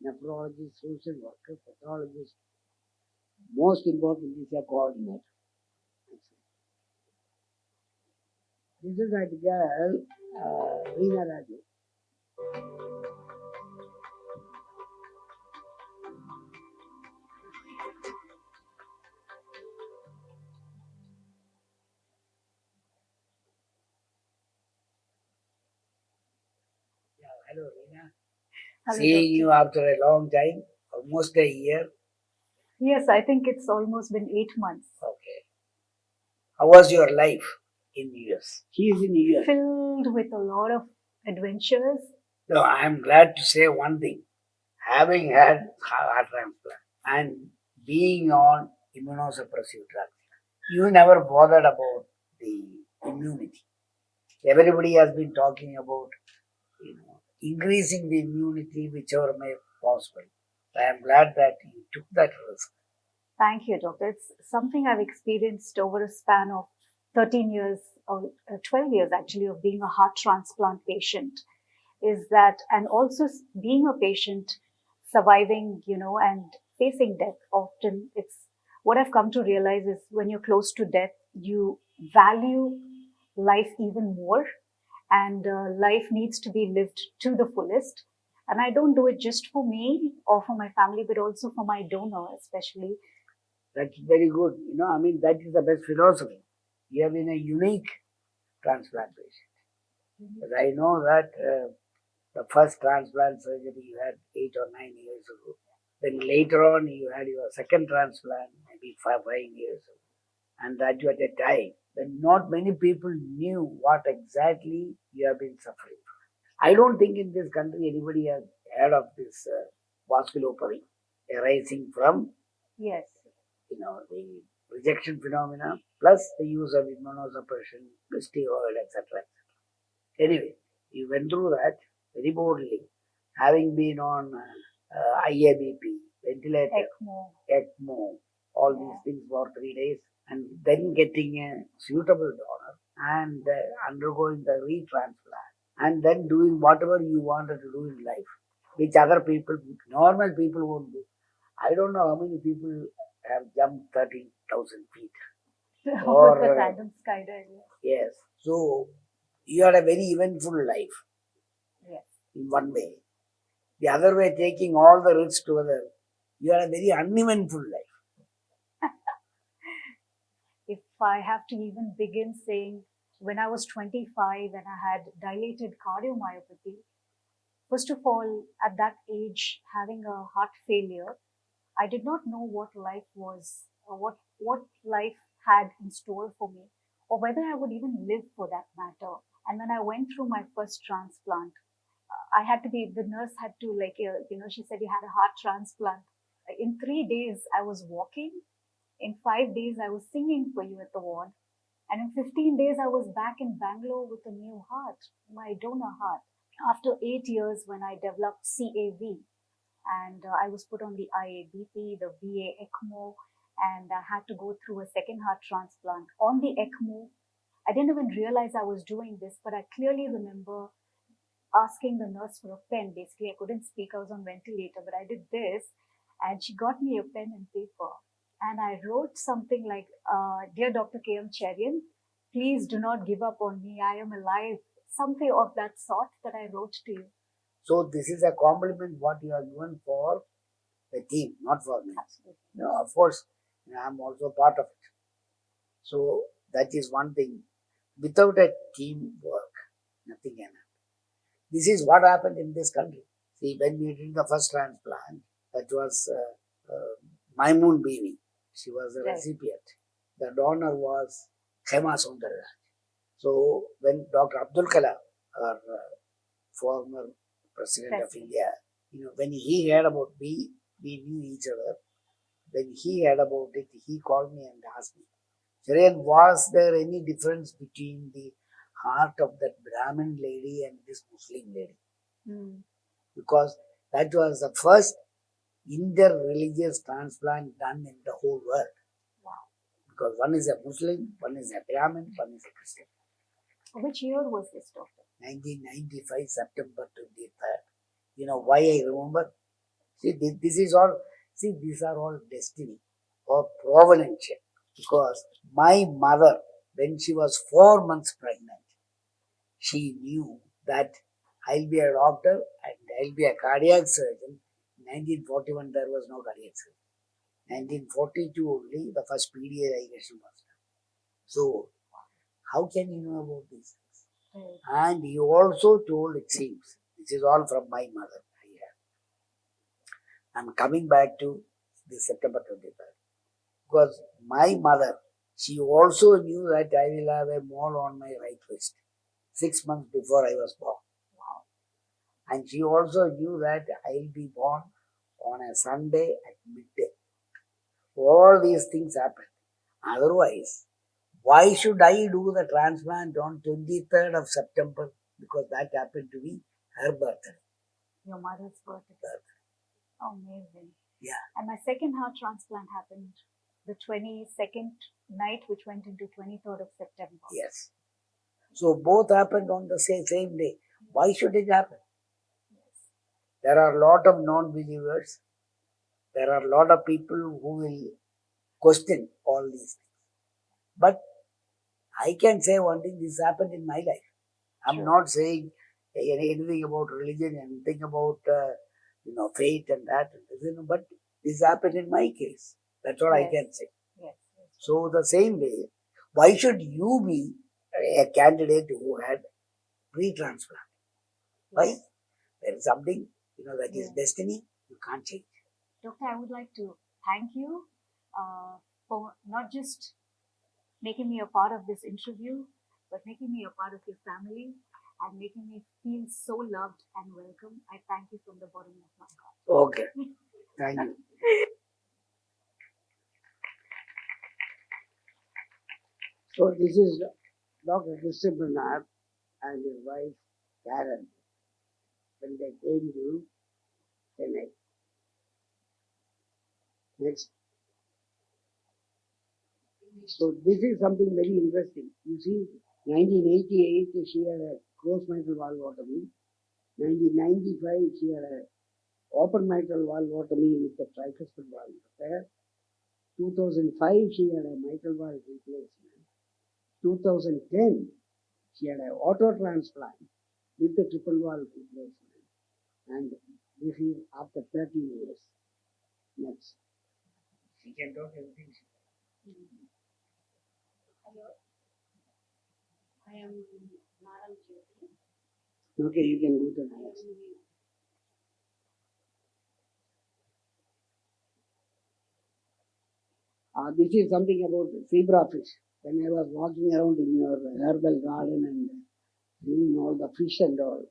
nephrologist, social worker, pathologist. Most important is a coordinator. This is that girl, Reena Raju. Hello, Reena. Hello, Seeing doctor. you after a long time, almost a year. Yes, I think it's almost been 8 months. Okay. How was your life in US? He is in US. Filled with a lot of adventures. No, I am glad to say one thing. Having had heart transplant and being on immunosuppressive drugs, you never bothered about the immunity. Everybody has been talking about, increasing the immunity whichever may possible. I am glad that you took that risk. Thank you, doctor. It's something I've experienced over a span of 13 years or 12 years actually of being a heart transplant patient. Is that, and also being a patient, surviving, and facing death. Often it's what I've come to realize is when you're close to death, you value life even more, and life needs to be lived to the fullest. And I don't do it just for me or for my family, but also for my donor, especially. That's very good. That is the best philosophy. You have been a unique transplant patient. But I know that the first transplant surgery you had 8 or 9 years ago. Then later on you had your second transplant maybe 5 years ago. And that you at a time when not many people knew what exactly you have been suffering from. I don't think in this country anybody has heard of this vasculopathy arising from Yes. the rejection phenomena plus the use of immunosuppression, steroid, etc. Anyway, you went through that very boldly, having been on IABP, ventilator, ECMO, all these things for 3 days, and then getting a suitable donor and undergoing the retransplant, and then doing whatever you wanted to do in life. which other people, normal people won't do. I don't know how many people have jumped 13,000 feet. With Or, the random skydiving. yes. So you had a very eventful life Yes. in one way. The other way, taking all the risks together, you had a very uneventful life. If I have to even begin saying, when I was 25 and I had dilated cardiomyopathy, first of all, at that age, having a heart failure, I did not know what life was, or what life had in store for me, or whether I would even live for that matter. And when I went through my first transplant, the nurse had to, like, she said, you had a heart transplant. In 3 days, I was walking. In 5 days, I was singing for you at the ward. And in 15 days, I was back in Bangalore with a new heart, my donor heart. After 8 years, when I developed CAV, and I was put on the IABP, the VA ECMO, and I had to go through a second heart transplant on the ECMO. I didn't even realize I was doing this, but I clearly remember asking the nurse for a pen. Basically, I couldn't speak, I was on ventilator, but I did this, and she got me a pen and paper. And I wrote something like, Dear Dr. K.M. Cherian, please do not give up on me. I am alive. Something of that sort that I wrote to you. So this is a compliment what you have given for the team, not for me. Absolutely. No, of course, I am also part of it. So that is one thing. Without a teamwork, nothing can happen. This is what happened in this country. See, when we did the first transplant, that was Maimun Bibi. She was the recipient. The donor was Hema Sundaraj. So when Dr. Abdul Kalam, our former President of India, when he heard about we knew each other. When he heard about it, he called me and asked me, Cherian, was there any difference between the heart of that Brahmin lady and this Muslim lady? Because that was the first inter-religious transplant done in the whole world. Wow. Because one is a Muslim, one is a Brahmin, one is a Christian. Which year was this, doctor? 1995, September 23rd. You know why I remember? See, these are all destiny or providential. Because my mother, when she was 4 months pregnant, she knew that I'll be a doctor and I'll be a cardiac surgeon. In 1941, there was no cardiac surgeon. 1942 only, the first pediatrician was done. So, how can you know about these things? And he also told, it seems, this is all from my mother. I'm coming back to this September 23rd. Because my mother, she also knew that I will have a mole on my right wrist 6 months before I was born. Wow. And she also knew that I will be born on a Sunday at midday. All these things happened. Otherwise, why should I do the transplant on 23rd of September? Because that happened to be her birthday. Your mother's birthday. Amazing. Yeah. And my second heart transplant happened the 22nd night, which went into 23rd of September. Yes. So both happened on the same day. Why should it happen? Yes. There are a lot of non-believers. There are a lot of people who will question all these things. But I can say one thing, this happened in my life. I'm not saying anything about religion, anything about fate and that. But this happened in my case. That's what I can say. Yes. So the same way, why should you be a candidate who had pre-transplant? Why? There is something, that is destiny. You can't change. Doctor, I would like to thank you for not just making me a part of this interview, but making me a part of your family and making me feel so loved and welcome. I thank you from the bottom of my heart. Okay. Thank you. So this is Dr. Chettinad and his wife Karen when they came to Chennai. Next. So this is something very interesting. You see, 1988 she had a closed mitral valvotomy. 1995 she had a open mitral valvotomy with the tricuspid valve repair. 2005, she had a mitral valve replacement. 2010, she had an auto transplant with the triple valve replacement. And this is after 30 years. Next. She can talk everything. Hello, I am Madam Jyoti. Okay, you can go to the next. This is something about zebra fish. When I was walking around in your herbal garden and seeing all the fish and all,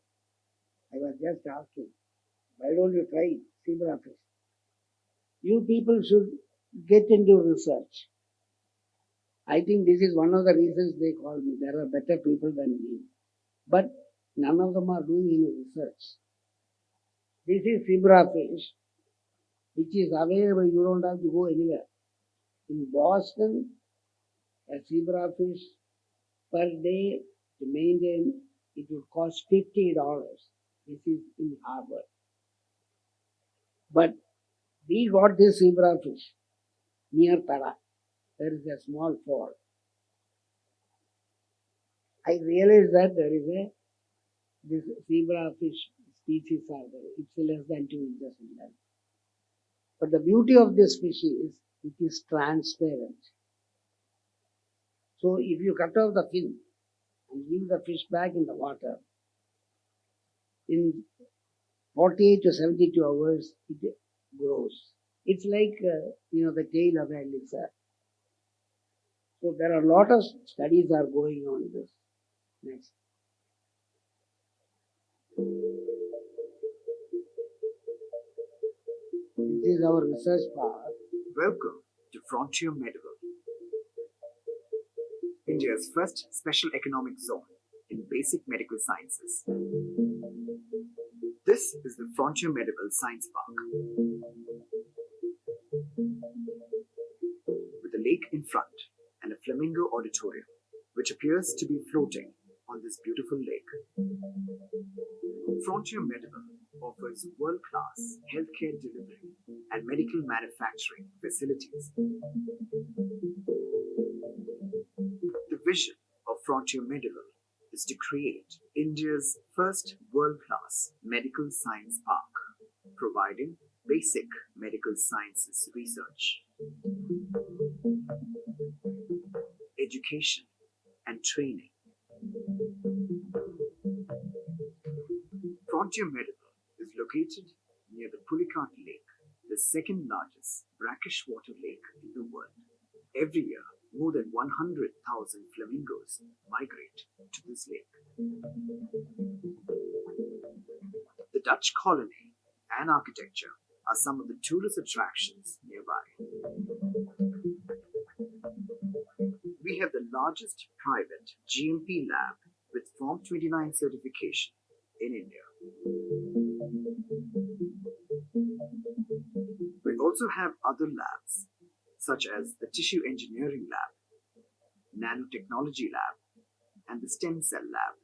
I was just asking, why don't you try zebra fish? You people should get into research. I think this is one of the reasons they call me. There are better people than me. But none of them are doing any research. This is zebra fish, which is available. You don't have to go anywhere. In Boston, a zebra fish per day to maintain, it would cost $50. This is in Harvard. But we got this zebra fish near Pada. There is a small fall. I realized that there is this zebra fish species are there. It's less than 2 inches in length. But the beauty of this fish is it is transparent. So if you cut off the fin and leave the fish back in the water, in 48 to 72 hours, it grows. It's like, the tail of a lizard. So there are a lot of studies are going on this. Next. This is our research part. Welcome to Frontier Medical, India's first special economic zone in basic medical sciences. This is the Frontier Medical Science Park. With a lake in front and a flamingo auditorium, which appears to be floating on this beautiful lake. Frontier Medical offers world-class healthcare delivery and medical manufacturing facilities. The vision of Frontier Medical is to create India's first world-class medical science park, providing basic medical sciences research, education, and training. Frontier Medical is located near the Pulicat Lake, the second largest brackish water lake in the world. Every year, more than 100,000 flamingos migrate to this lake. The Dutch colony and architecture are some of the tourist attractions nearby. We have the largest private GMP lab with Form 29 certification in India. We also have other labs such as the Tissue Engineering Lab, Nanotechnology Lab, and the Stem Cell Lab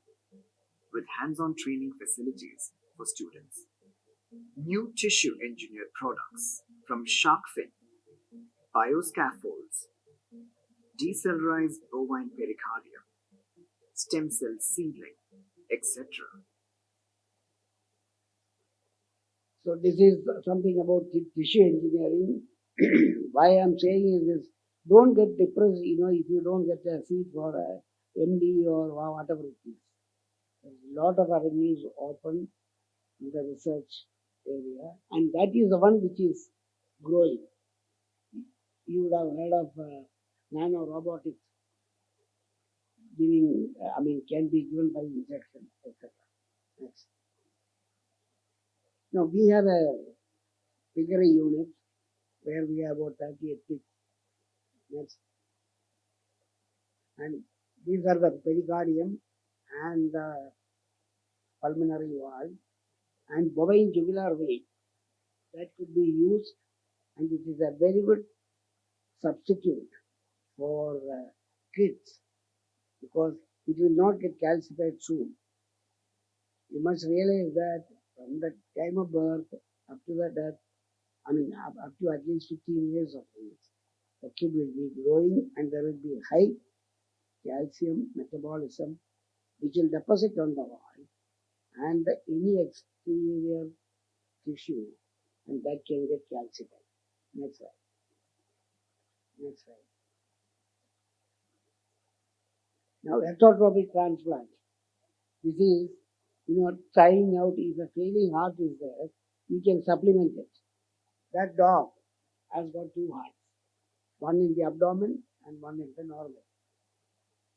with hands-on training facilities for students. New tissue engineered products from shark fin, bioscaffolds, decellularized bovine pericardium, stem cell seedling, etc. So this is something about tissue engineering. Why I'm saying is this, don't get depressed, if you don't get a seat for a MD or whatever it is. There's a lot of avenues open in the research area, and that is the one which is growing. You would have heard of nanorobotics can be given by injection, etc. Next. Now we have a piggery unit where we have about 38 pigs. Next. And these are the pericardium and the pulmonary valve and bovine jugular vein that could be used, and it is a very good substitute for kids because it will not get calcified soon. You must realize that from the time of birth up to the death, up to at least 15 years of age, the kid will be growing and there will be high calcium metabolism which will deposit on the wall and any exterior tissue and that can get calcified. Next slide. Next slide. Now, heterotropic transplant. This is, trying out if a failing heart is there, you can supplement it. That dog has got two hearts, one in the abdomen and one in the normal.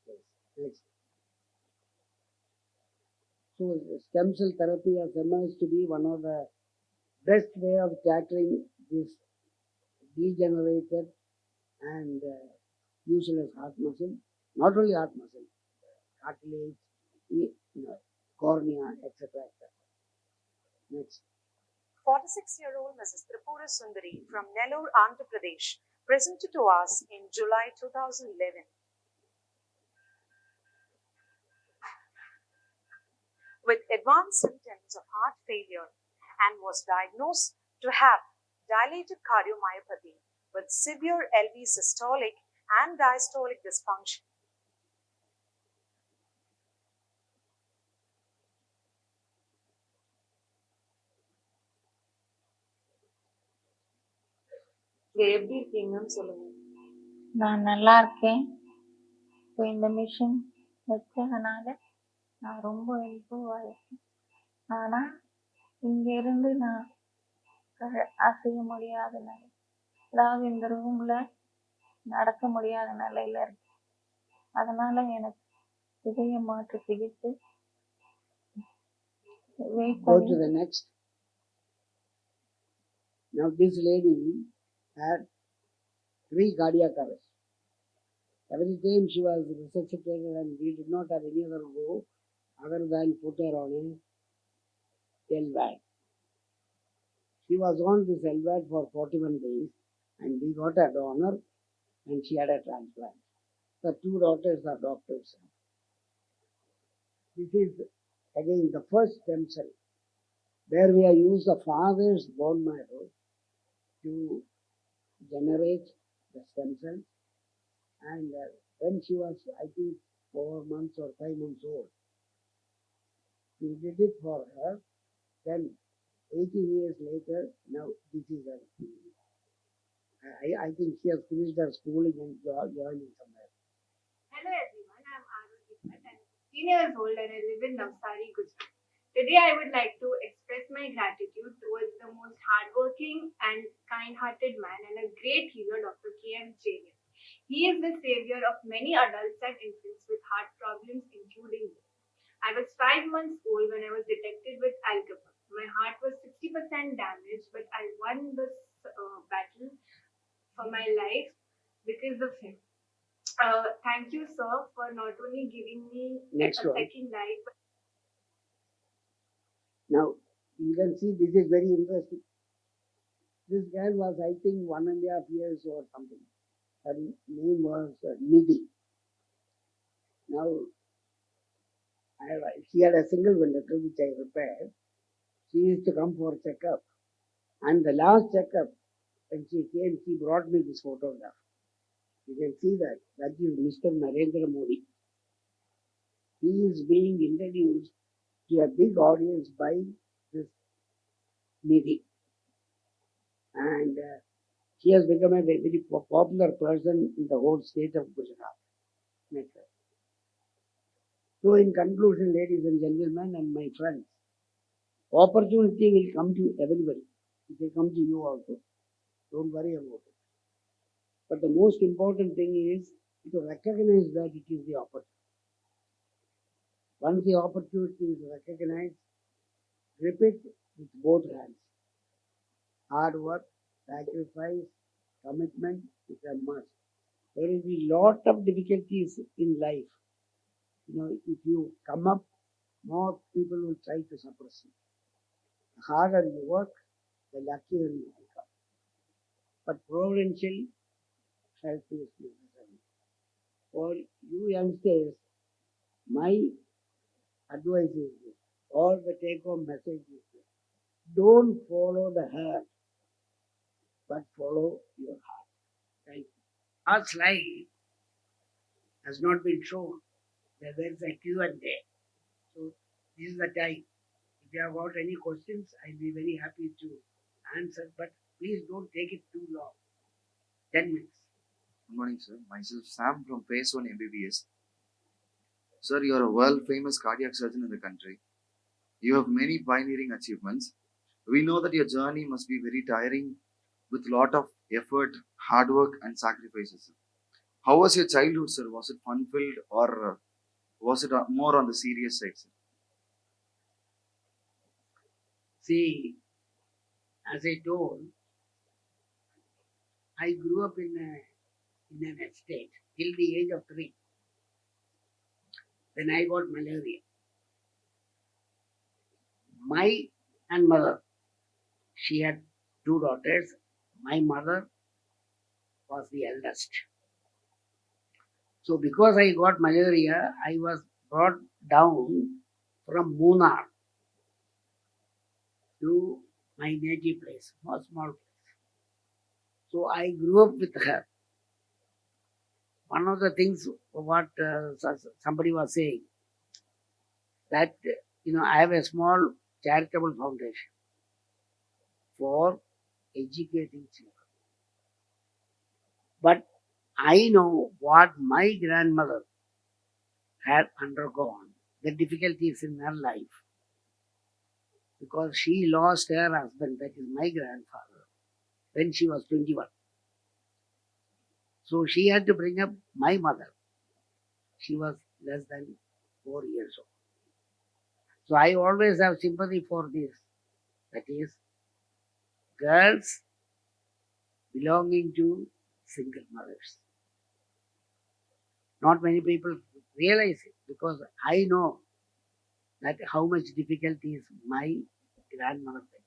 Yes. Next. So, stem cell therapy has emerged to be one of the best way of tackling this degenerated and useless heart muscle. Not only heart muscle, cartilage, cornea, etc. Next. 46-year-old Mrs. Tripura Sundari from Nellore, Andhra Pradesh, presented to us in July 2011. With advanced symptoms of heart failure and was diagnosed to have dilated cardiomyopathy with severe LV systolic and diastolic dysfunction. எப்படி இருக்கீங்கன்னு சொல்லுங்க. நான் நல்லா இருக்கேன். இப்போ இந்த machine வச்சதுனால நான் ரொம்ப இம்ப்ரூவ் ஆகிருக்கேன். ஆனால் இங்கேருந்து நான் அசைய முடியாத நிலை, அதாவது இந்த ரூமில் நடக்க முடியாத நிலையில் இருக்கேன். அதனால் எனக்கு இதய மாற்று சிகிச்சை Go to the next. Now this lady had 3 cardiac arrests. Every time she was resuscitated and we did not have any other go other than put her on a LVAD. She was on this LVAD for 41 days and we got a donor and she had a transplant. The 2 daughters are doctors. This is again the first stem cell where we have used the father's bone marrow to generate the stem cells. And when she was, I think, 4 months or 5 months old, we did it for her. Then 18 years later, now this is her. I think she has finished her schooling and joining somewhere. Hello everyone, I'm Aruti Bhatt. I'm 15 years old and I live in Navsari, Gujarat. Today I would like to express my gratitude towards the most hardworking and kind-hearted man and a great healer, Dr. K.M. Cherian. He is the savior of many adults and infants with heart problems, including me. I was 5 months old when I was detected with alcohol. My heart was 60% damaged, but I won this battle for my life because of him. Thank you, sir, for not only giving me a second life, but now you can see this is very interesting. This girl was, I think, 1.5 years or something. Her name was Nidhi. Now, she had a single ventilator which I repaired. She used to come for checkup. And the last checkup, when she came, she brought me this photograph. You can see that. That is Mr. Narendra Modi. He is being introduced to a big audience by this Nidhi. And she has become a very popular person in the whole state of Gujarat. Next slide. So in conclusion, ladies and gentlemen and my friends, opportunity will come to everybody. It will come to you also. Don't worry about it. But the most important thing is to recognize that it is the opportunity. Once the opportunity is recognized, grip it with both hands. Hard work, sacrifice, commitment is a must. There will be lot of difficulties in life. If you come up, more people will try to suppress you. The harder you work, the luckier you become. But providential help is necessary. For you youngsters, my advice is this, or the take-home message is this: don't follow the heart, but follow your heart. Thank you. Our slide has not been shown. There is a Q&A. So this is the time. If you have got any questions, I'll be very happy to answer, but please don't take it too long. 10 minutes. Good morning, sir. Myself, Sam from Phase 1 MBBS. Sir, you are a world famous cardiac surgeon in the country. You have many pioneering achievements. We know that your journey must be very tiring with a lot of effort, hard work, and sacrifices. How was your childhood, sir? Was it fun filled or was it more on the serious side, sir? See, as I told, I grew up in an estate till the age of 3. Then I got malaria. My grandmother, she had 2 daughters. My mother was the eldest. So because I got malaria, I was brought down from Munnar to my native place, a small place. So I grew up with her. One of the things what somebody was saying, that I have a small charitable foundation for educating children. But I know what my grandmother had undergone, the difficulties in her life, because she lost her husband, that is my grandfather, when she was 21. So she had to bring up my mother. She was less than 4 years old. So I always have sympathy for this. That is, girls belonging to single mothers. Not many people realize it, because I know that how much difficulties my grandmother went through.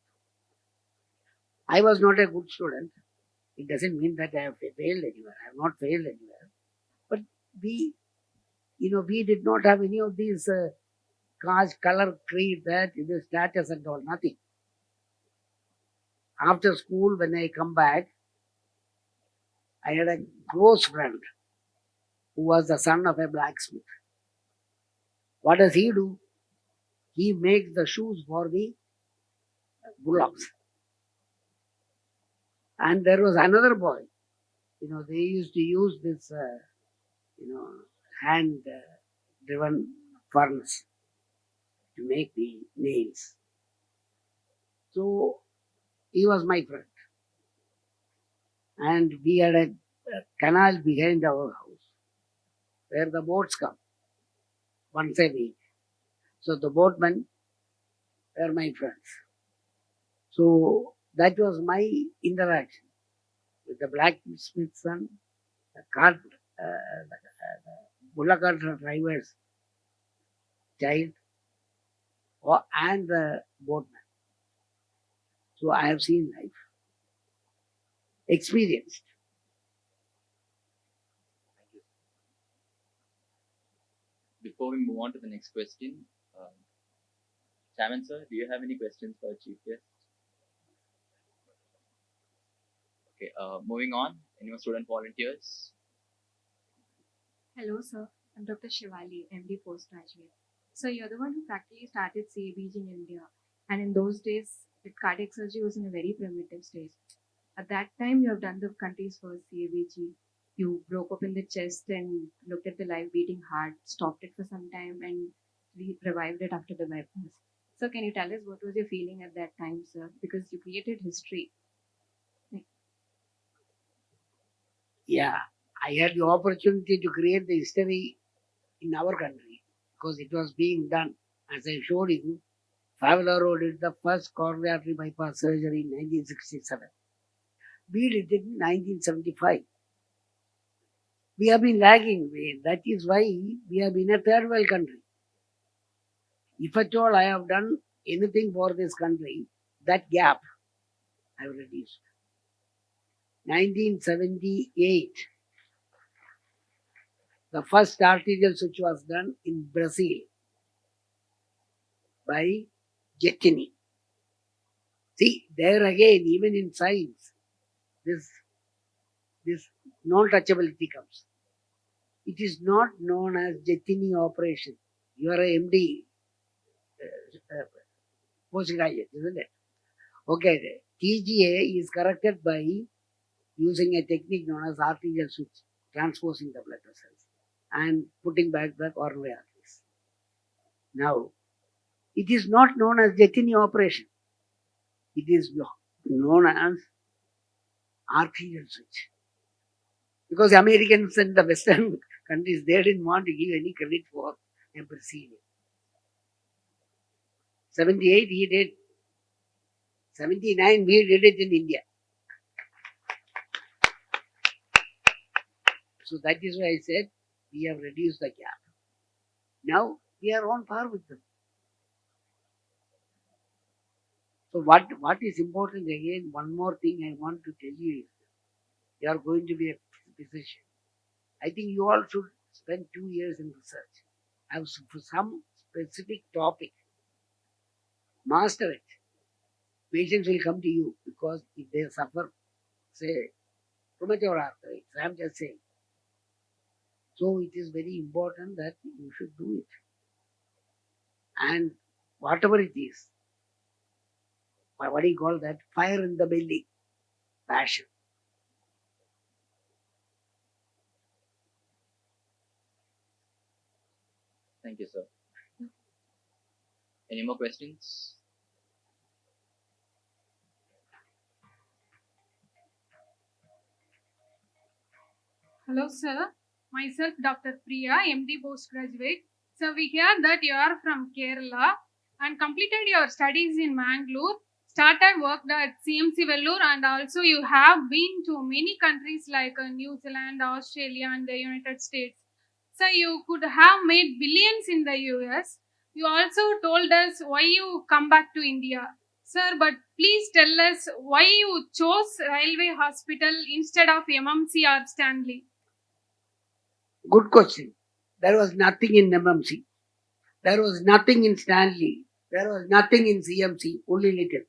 I was not a good student. It doesn't mean that I have failed anywhere. I have not failed anywhere. But we did not have any of these caste, color, creed, that the status and all, nothing. After school, when I come back, I had a close friend who was the son of a blacksmith. What does he do? He makes the shoes for the bullocks. And there was another boy. They used to use this, hand-driven furnace to make the nails. So he was my friend. And we had a canal behind our house where the boats come once a week. So the boatmen were my friends. So that was my interaction with the blacksmith's son, the bullock cart driver's child, and the boatman. So I have seen life, experienced. Before we move on to the next question, Chairman sir, do you have any questions for our chief guest? Okay, moving on. Any more student volunteers? Hello, sir. I'm Dr. Shivali, MD postgraduate. So you're the one who practically started CABG in India, and in those days, the cardiac surgery was in a very primitive stage. At that time, you have done the country's first CABG. You broke open the chest and looked at the live beating heart, stopped it for some time, and revived it after the bypass. So can you tell us what was your feeling at that time, sir? Because you created history. Yeah, I had the opportunity to create the history in our country because it was being done. As I showed you, Favaloro did the first coronary artery bypass surgery in 1967. We did it in 1975. We have been lagging. That is why we have been a third world country. If at all I have done anything for this country, that gap I have reduced. 1978, the first arterial switch was done in Brazil by Chettinad. See, there again, even in science, this non-touchability comes. It is not known as Chettinad operation. You are a MD, postgraduate, isn't it? Okay, TGA is corrected by using a technique known as arterial switch, transposing the blood vessels and putting back the coronary arteries. Now, it is not known as Chettinad operation. It is known as arterial switch. Because Americans and the Western countries, they didn't want to give any credit for a procedure. 78 he did. 79 we did it in India. So that is why I said we have reduced the gap. Now we are on par with them. So what is important again, one more thing I want to tell you is you are going to be a physician. I think you all should spend 2 years in research. Have some specific topic. Master it. Patients will come to you because if they suffer, say, rheumatoid arthritis, I am just saying. So it is very important that you should do it. And whatever it is, what do you call that? Fire in the belly, passion. Thank you, sir. Any more questions? Hello, sir. Myself, Dr. Priya, MD postgraduate. So we hear that you are from Kerala and completed your studies in Mangalore, started worked at CMC Vellore, and also you have been to many countries like New Zealand, Australia, and the United States. So you could have made billions in the US. You also told us why you come back to India. Sir, but please tell us why you chose Railway Hospital instead of MMC or Stanley. Good question. There was nothing in MMC. There was nothing in Stanley. There was nothing in CMC, only little.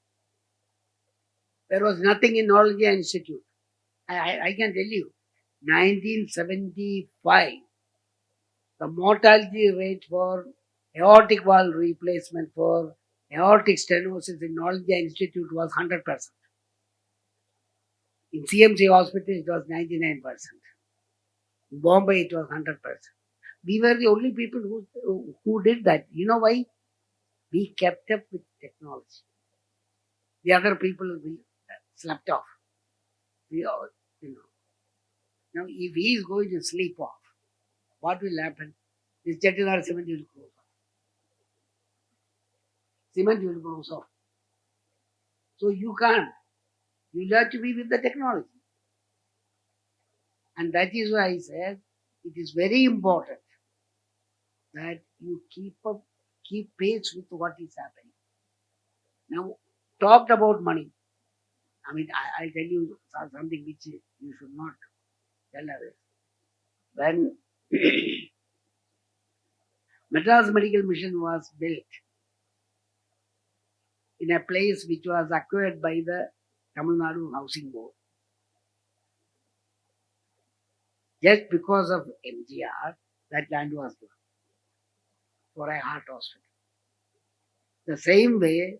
There was nothing in Neurology Institute. I can tell you, 1975, the mortality rate for aortic valve replacement for aortic stenosis in Neurology Institute was 100%. In CMC hospital, it was 99%. In Bombay, it was 100%. We were the only people who did that. You know why? We kept up with technology. The other people we slept off. We all, Now, if he is going to sleep off, what will happen? This Chettinad cement will close off. Cement will close off. So you can't. You have to be with the technology. And that is why I said it is very important that you keep pace with what is happening. Now, talked about money. I mean, I'll tell you something which you should not tell others. When Madras Medical Mission was built in a place which was acquired by the Tamil Nadu Housing Board, just because of MGR, that land was given for a heart hospital. The same way,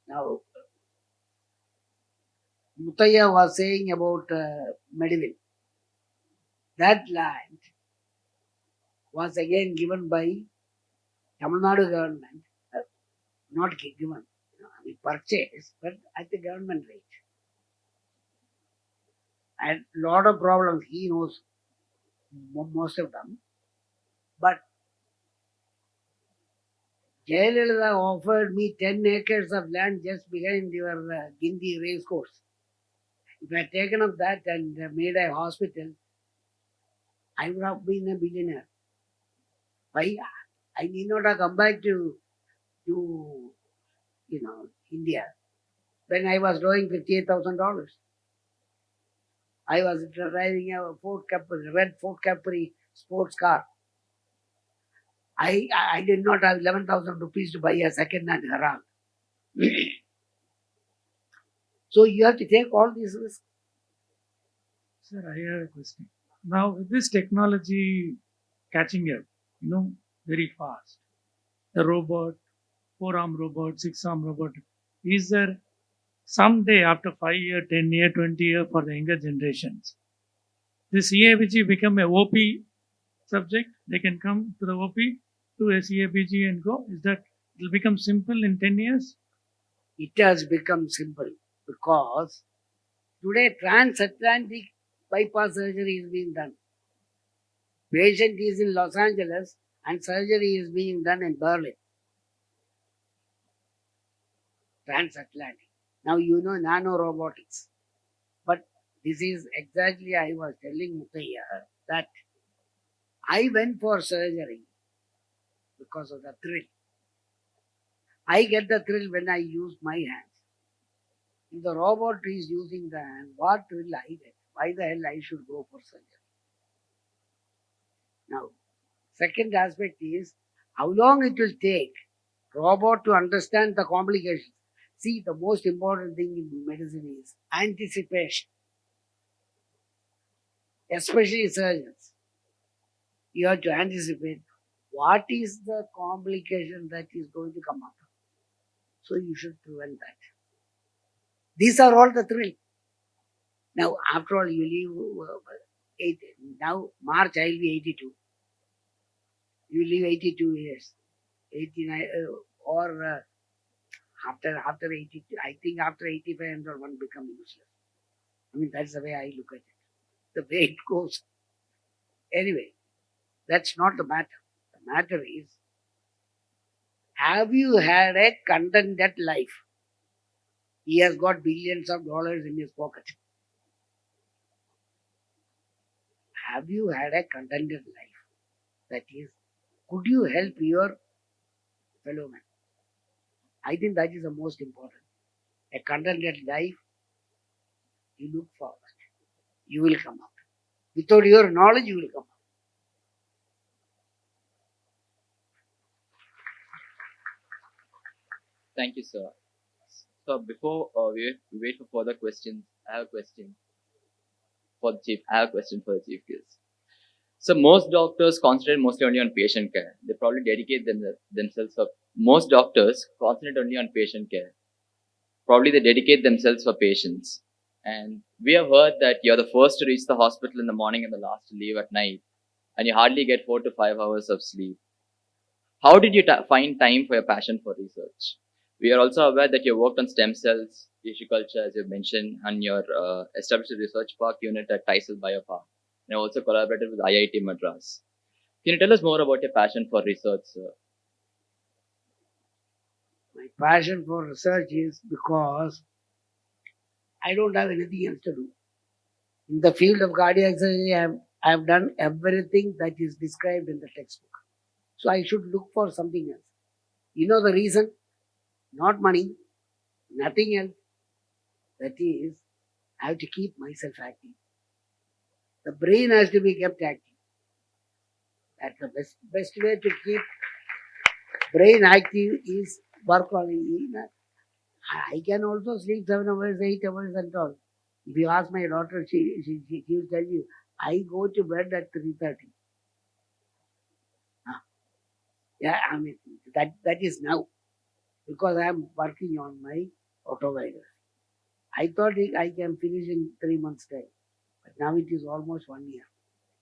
now, Mutaya was saying about Mediville. That land was again given by Tamil Nadu government, not given, purchased, but at the government rate. And lot of problems, he knows most of them. But Jayalalitha offered me 10 acres of land just behind your Gindi race course. If I had taken up that and made a hospital, I would have been a billionaire. Why? I need not have come back to India when I was drawing $58,000. I was driving a red Ford Capri sports car. I did not have 11,000 rupees to buy a second-hand Herald. So you have to take all these risks. Sir, I have a question. Now, with this technology catching up, very fast, the robot, 4-arm robot, 6-arm robot, is there someday after 5 year, 10 year, 20 year for the younger generations, this CABG become a OP subject? They can come to the OP, to a CABG and go. Is that it will become simple in 10 years? It has become simple because today transatlantic bypass surgery is being done. Patient is in Los Angeles and surgery is being done in Berlin. Transatlantic. Now you know nanorobotics. But this is exactly I was telling Muthaiya that I went for surgery because of the thrill. I get the thrill when I use my hands. If the robot is using the hand, what will I get? Why the hell I should go for surgery? Now, second aspect is how long it will take robot to understand the complications. See, the most important thing in medicine is anticipation, especially surgeons. You have to anticipate what is the complication that is going to come up. So you should prevent that. These are all the thrill. Now, after all, you live now March I will be 82. You live 82 years, 89 or after 82. I think after 85 one become useless. I mean that's the way I look at it. The way it goes. Anyway, that's not the matter. The matter is, have you had a contented life? He has got billions of dollars in his pocket. Have you had a contented life? That is, could you help your fellow man? I think that is the most important. A contented life, you look forward. You will come out. Without your knowledge, you will come out. Thank you, sir. So before we wait for further questions, I have a question for the chief. I have a question for the chief guest. So most doctors concentrate mostly only on patient care. They probably dedicate themselves for most doctors concentrate only on patient care. Probably they dedicate themselves for patients. And we have heard that you're the first to reach the hospital in the morning and the last to leave at night, and you hardly get 4 to 5 hours of sleep. How did you find time for your passion for research? We are also aware that you worked on stem cells, tissue culture, as you mentioned, and your established a research park unit at Tysel Biopark. And also collaborated with IIT Madras. Can you tell us more about your passion for research, sir? My passion for research is because I don't have anything else to do. In the field of cardiac surgery, I have done everything that is described in the textbook. So I should look for something else. You know the reason? Not money, nothing else. That is, I have to keep myself active. The brain has to be kept active. That's the best way to keep brain active is work on it. I can also sleep 7 hours, 8 hours and all. If you ask my daughter, she will tell you, I go to bed at 3:30. Yeah, I mean, that is now. Because I am working on my autobiography. I thought I can finish in 3 months' time. But now it is almost 1 year.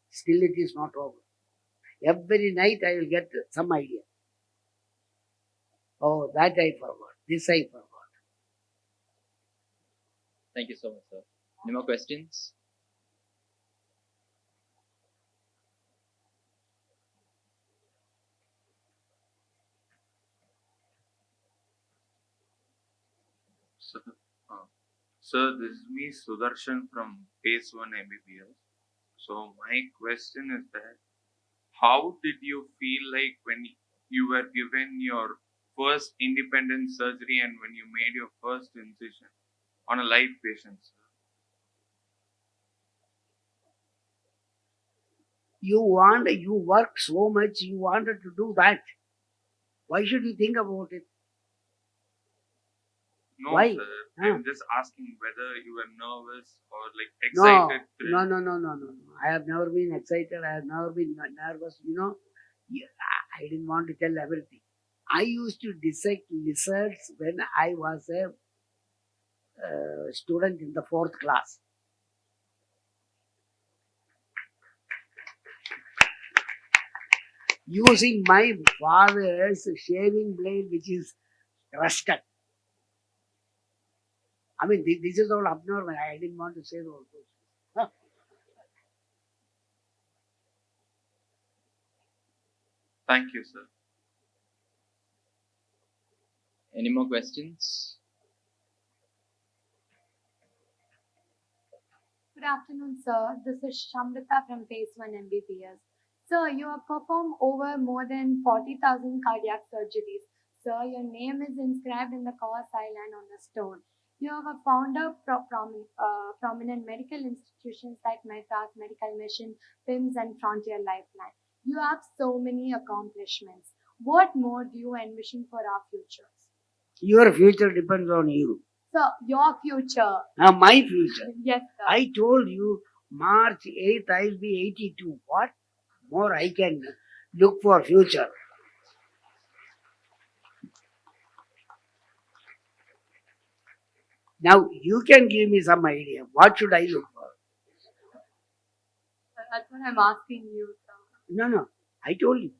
Still it is not over. Every night I will get some idea. Oh, that I forgot. This I forgot. Thank you so much, sir. Any more questions? Sir, this is me, Sudarshan from Phase 1 MBBS. So my question is that how did you feel like when you were given your first independent surgery and when you made your first incision on a live patient, sir? You work so much, you wanted to do that. Why should you think about it? No, Why? sir. Huh? I'm just asking whether you were nervous or like excited. No. I have never been excited. I have never been nervous. I didn't want to tell everything. I used to dissect lizards when I was a student in the 4th class. Using my father's shaving blade, which is rusted. I mean, this is all abnormal. I didn't want to say those things. Huh? Thank you, sir. Any more questions? Good afternoon, sir. This is Shamrita from Phase 1 MBBS. Sir, you have performed over more than 40,000 cardiac surgeries. Sir, your name is inscribed in the Kawas Island on the stone. You are a founder prominent medical institutions like Mehta's Medical Mission, PIMS, and Frontier Lifeline. You have so many accomplishments. What more do you envision for our futures? Your future depends on you. Sir, your future. My future. Yes, sir. I told you March 8th I will be 82. What more I can look for future? Now you can give me some idea. What should I look for? That's what I'm asking you, sir. No. I told you.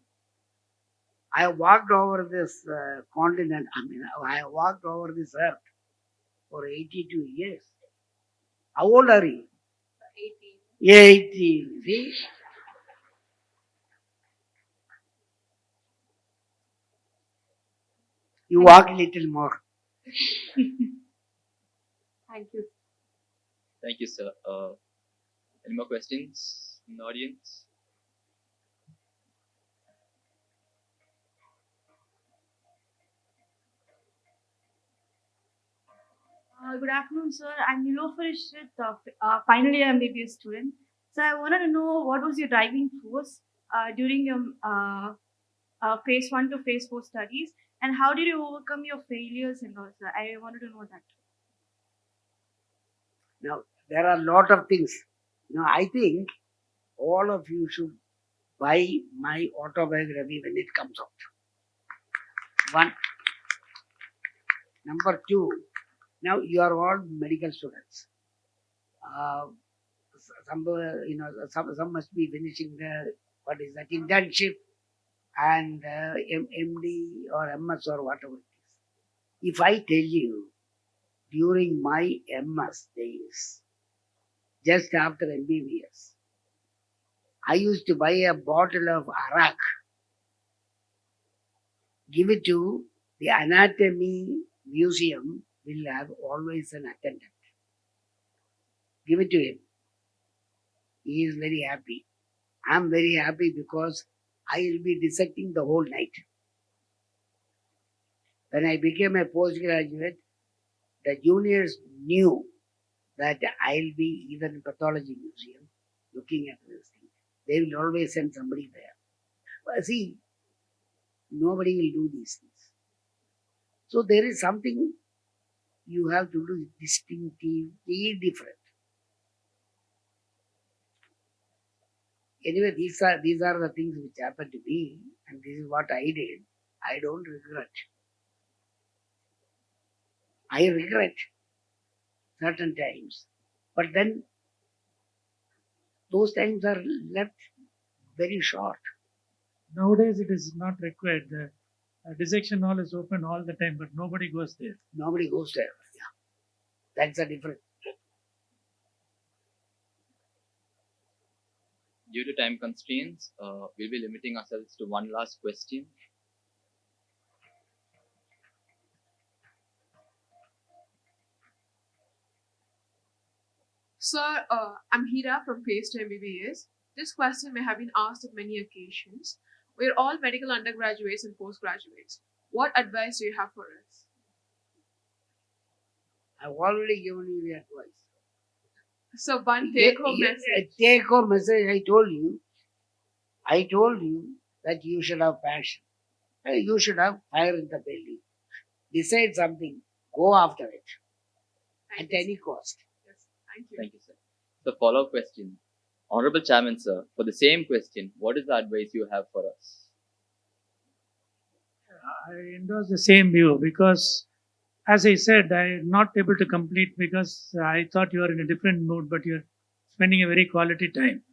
I have walked over this continent. I have walked over this earth for 82 years. How old are you? 18. 18. See? You walk a little more. Thank you. Thank you, sir. Any more questions in the audience? Good afternoon, sir. I'm Nilofer Ishrit, final year MBBS student. So I wanted to know what was your driving force during your phase 1 to phase 4 studies, and how did you overcome your failures and all, sir? I wanted to know that. Now, there are a lot of things. I think all of you should buy my autobiography when it comes out. One. Number two, now you are all medical students. Some must be finishing the internship and MD or MS or whatever it is. If I tell you during my MS days, just after MBBS, I used to buy a bottle of arak, give it to the anatomy museum, will have always an attendant. Give it to him. He is very happy. I am very happy because I will be dissecting the whole night. When I became a postgraduate, the juniors knew that I will be even in pathology museum looking at this thing. They will always send somebody there. But see, nobody will do these things. So there is something you have to do distinctively different. Anyway, these are the things which happened to me, and this is what I did. I don't regret. I regret certain times, but then those times are left very short. Nowadays, it is not required. The dissection hall is open all the time, but nobody goes there. Nobody goes there. Yeah, that's a difference. Due to time constraints, we'll be limiting ourselves to one last question. Sir, I'm Hira from Phase 2 MBBS. This question may have been asked on many occasions. We're all medical undergraduates and postgraduates. What advice do you have for us? I've already given you the advice. So, one take-home message. Take-home message, I told you. I told you that you should have passion. You should have fire in the belly. Decide something. Go after it. At any cost. Thank you, sir. The follow-up question. Honorable Chairman, sir, for the same question, what is the advice you have for us? I endorse the same view because, as I said, I am not able to complete because I thought you are in a different mood, but you're spending a very quality time.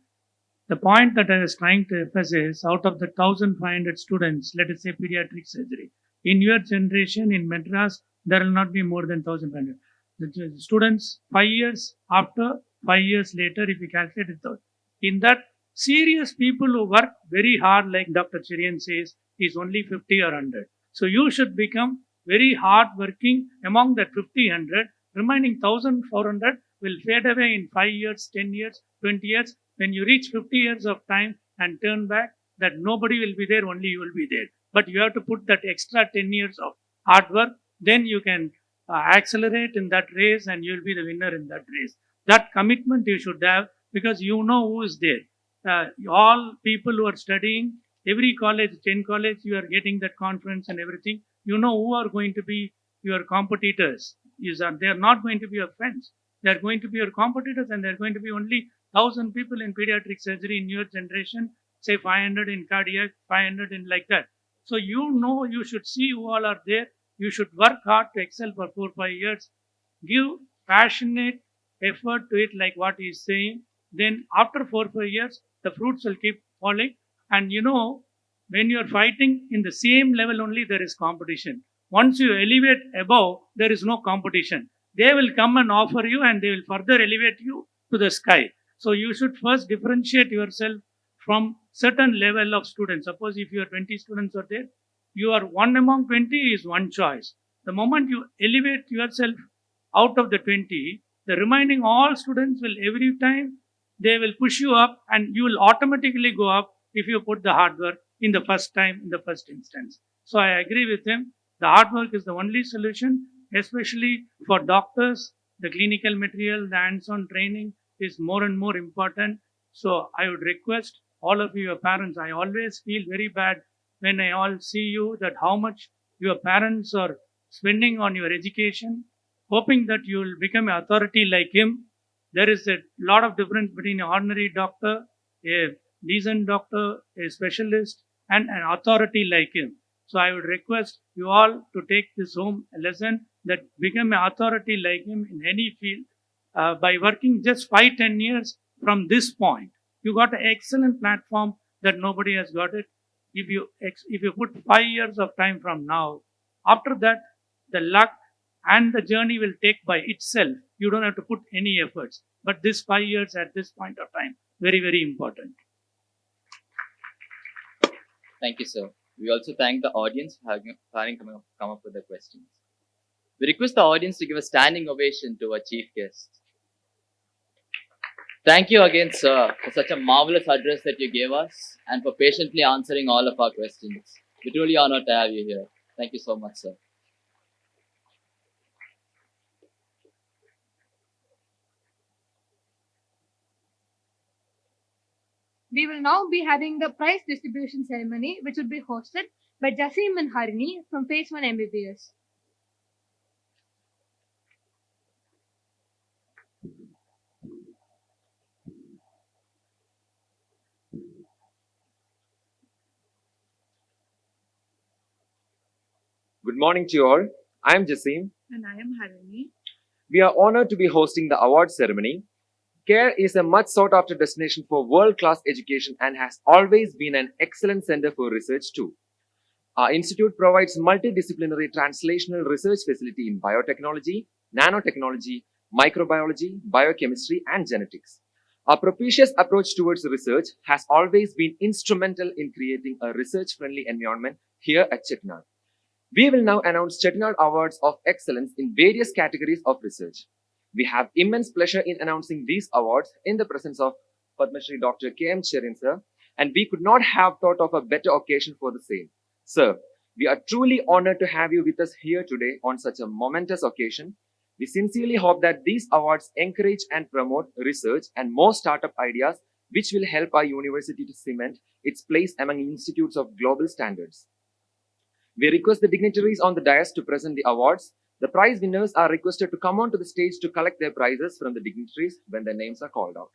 The point that I was trying to emphasize, out of the 1,500 students, let us say pediatric surgery, in your generation in Madras, there will not be more than 1,500. The students, 5 years after, 5 years later, if you calculate it out, in that, serious people who work very hard, like Dr. Cherian says, is only 50 or 100. So you should become very hard working among that 50, 100. Remaining 1,400 will fade away in 5 years, 10 years, 20 years. When you reach 50 years of time and turn back, that nobody will be there, only you will be there. But you have to put that extra 10 years of hard work, then you can accelerate in that race and you will be the winner in that race. That commitment you should have because you know who is there. All people who are studying, every college, 10 college, you are getting that conference and everything. You know who are going to be your competitors. They are not going to be your friends. They are going to be your competitors and they are going to be only 1,000 people in pediatric surgery in your generation, say 500 in cardiac, 500 in like that. So you know you should see who all are there. You should work hard to excel for 4 or 5 years. Give passionate effort to it like what he is saying. Then after 4 or 5 years, the fruits will keep falling. And you know, when you are fighting in the same level only, there is competition. Once you elevate above, there is no competition. They will come and offer you and they will further elevate you to the sky. So you should first differentiate yourself from certain level of students. Suppose if you are 20 students are there, you are one among 20 is one choice. The moment you elevate yourself out of the 20, the remaining all students will every time they will push you up and you will automatically go up if you put the hard work in the first time, in the first instance. So I agree with him. The hard work is the only solution, especially for doctors. The clinical material, the hands-on training is more and more important. So I would request all of you, your parents, I always feel very bad when I all see you that how much your parents are spending on your education, hoping that you will become an authority like him. There is a lot of difference between an ordinary doctor, a decent doctor, a specialist, and an authority like him. So I would request you all to take this home a lesson that become an authority like him in any field by working just 5-10 years from this point. You got an excellent platform that nobody has got it. If you put 5 years of time from now, after that, the luck and the journey will take by itself. You don't have to put any efforts. But this 5 years at this point of time, very, very important. Thank you, sir. We also thank the audience for having come up with the questions. We request the audience to give a standing ovation to our chief guest. Thank you again, sir, for such a marvelous address that you gave us and for patiently answering all of our questions. We're truly honored to have you here. Thank you so much, sir. We will now be having the prize distribution ceremony, which will be hosted by Jasim and Harini from Phase 1 MBBS. Good morning to you all. I am Jasim. And I am Harini. We are honored to be hosting the award ceremony. CARE is a much sought after destination for world-class education and has always been an excellent center for research too. Our institute provides multidisciplinary translational research facility in biotechnology, nanotechnology, microbiology, biochemistry, and genetics. Our propitious approach towards research has always been instrumental in creating a research-friendly environment here at Chettinad. We will now announce Chettinad Awards of Excellence in various categories of research. We have immense pleasure in announcing these awards in the presence of Padma Shri Dr. K.M. Cherian sir, and we could not have thought of a better occasion for the same. Sir, we are truly honored to have you with us here today on such a momentous occasion. We sincerely hope that these awards encourage and promote research and more startup ideas which will help our university to cement its place among institutes of global standards. We request the dignitaries on the dais to present the awards. The prize winners are requested to come onto the stage to collect their prizes from the dignitaries when their names are called out.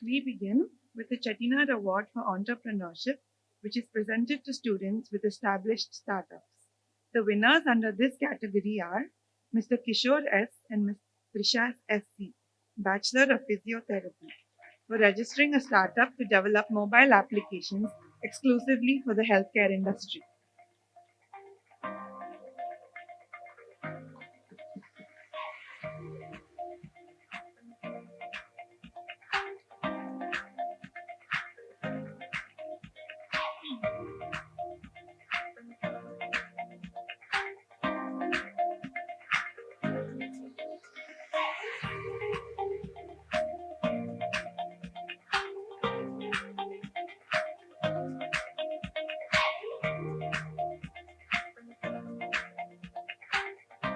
We begin with the Chettinad Award for Entrepreneurship, which is presented to students with established startups. The winners under this category are Mr. Kishore S. and Ms. Trisha S.C., Bachelor of Physiotherapy, for registering a startup to develop mobile applications exclusively for the healthcare industry.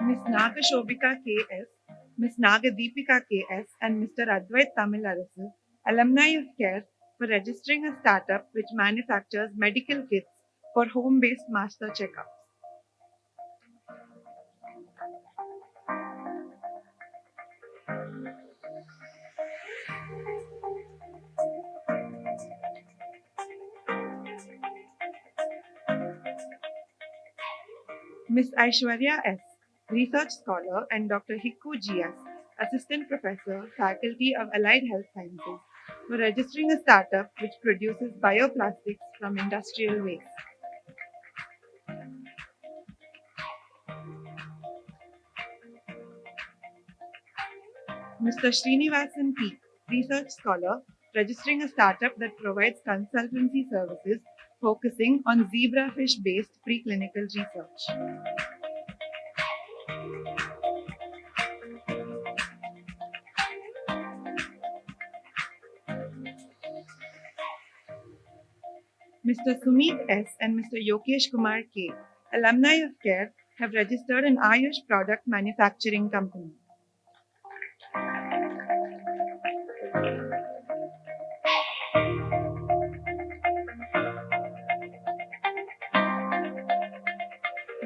Ms. Nagashobika K.S., Ms. Nagadipika K.S., and Mr. Advait Tamil Arasu, alumni of CARE, for registering a startup which manufactures medical kits for home-based master checkups. Ms. Aishwarya S., Research Scholar, and Dr. Hikku G.S., Assistant Professor, Faculty of Allied Health Sciences, for registering a startup which produces bioplastics from industrial waste. Mr. Srinivasan P., Research Scholar, registering a startup that provides consultancy services focusing on zebrafish-based preclinical research. Mr. Sumit S. and Mr. Yokesh Kumar K., alumni of CARE, have registered an Ayush product manufacturing company.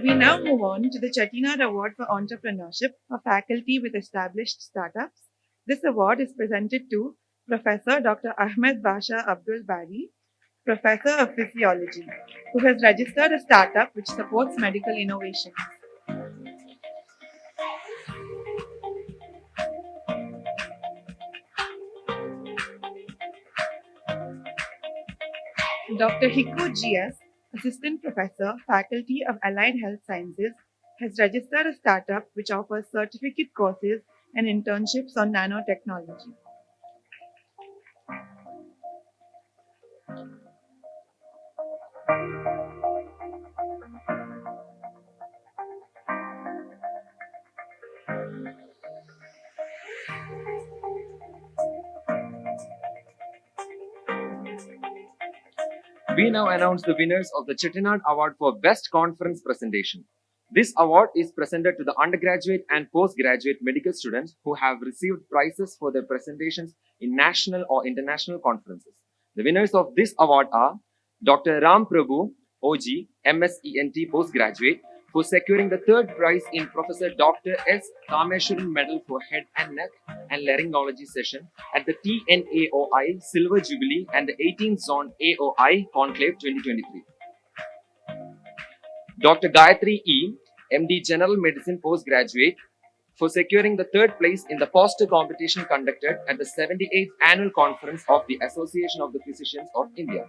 We now move on to the Chettinad Award for Entrepreneurship for faculty with established startups. This award is presented to Professor Dr. Ahmed Basha Abdul Bari, Professor of Physiology, who has registered a startup which supports medical innovations. Dr. Hikku G.S., Assistant Professor, Faculty of Allied Health Sciences, has registered a startup which offers certificate courses and internships on nanotechnology. We now announce the winners of the Chettinad Award for Best Conference Presentation. This award is presented to the undergraduate and postgraduate medical students who have received prizes for their presentations in national or international conferences. The winners of this award are Dr. Ram Prabhu, OG, MSENT postgraduate, for securing the third prize in Professor Dr. S. Kameshwaran Medal for Head and Neck and Laryngology session at the TNAOI Silver Jubilee and the 18th Zone AOI Conclave 2023. Dr. Gayatri E., MD General Medicine postgraduate, for securing the third place in the poster competition conducted at the 78th Annual Conference of the Association of the Physicians of India.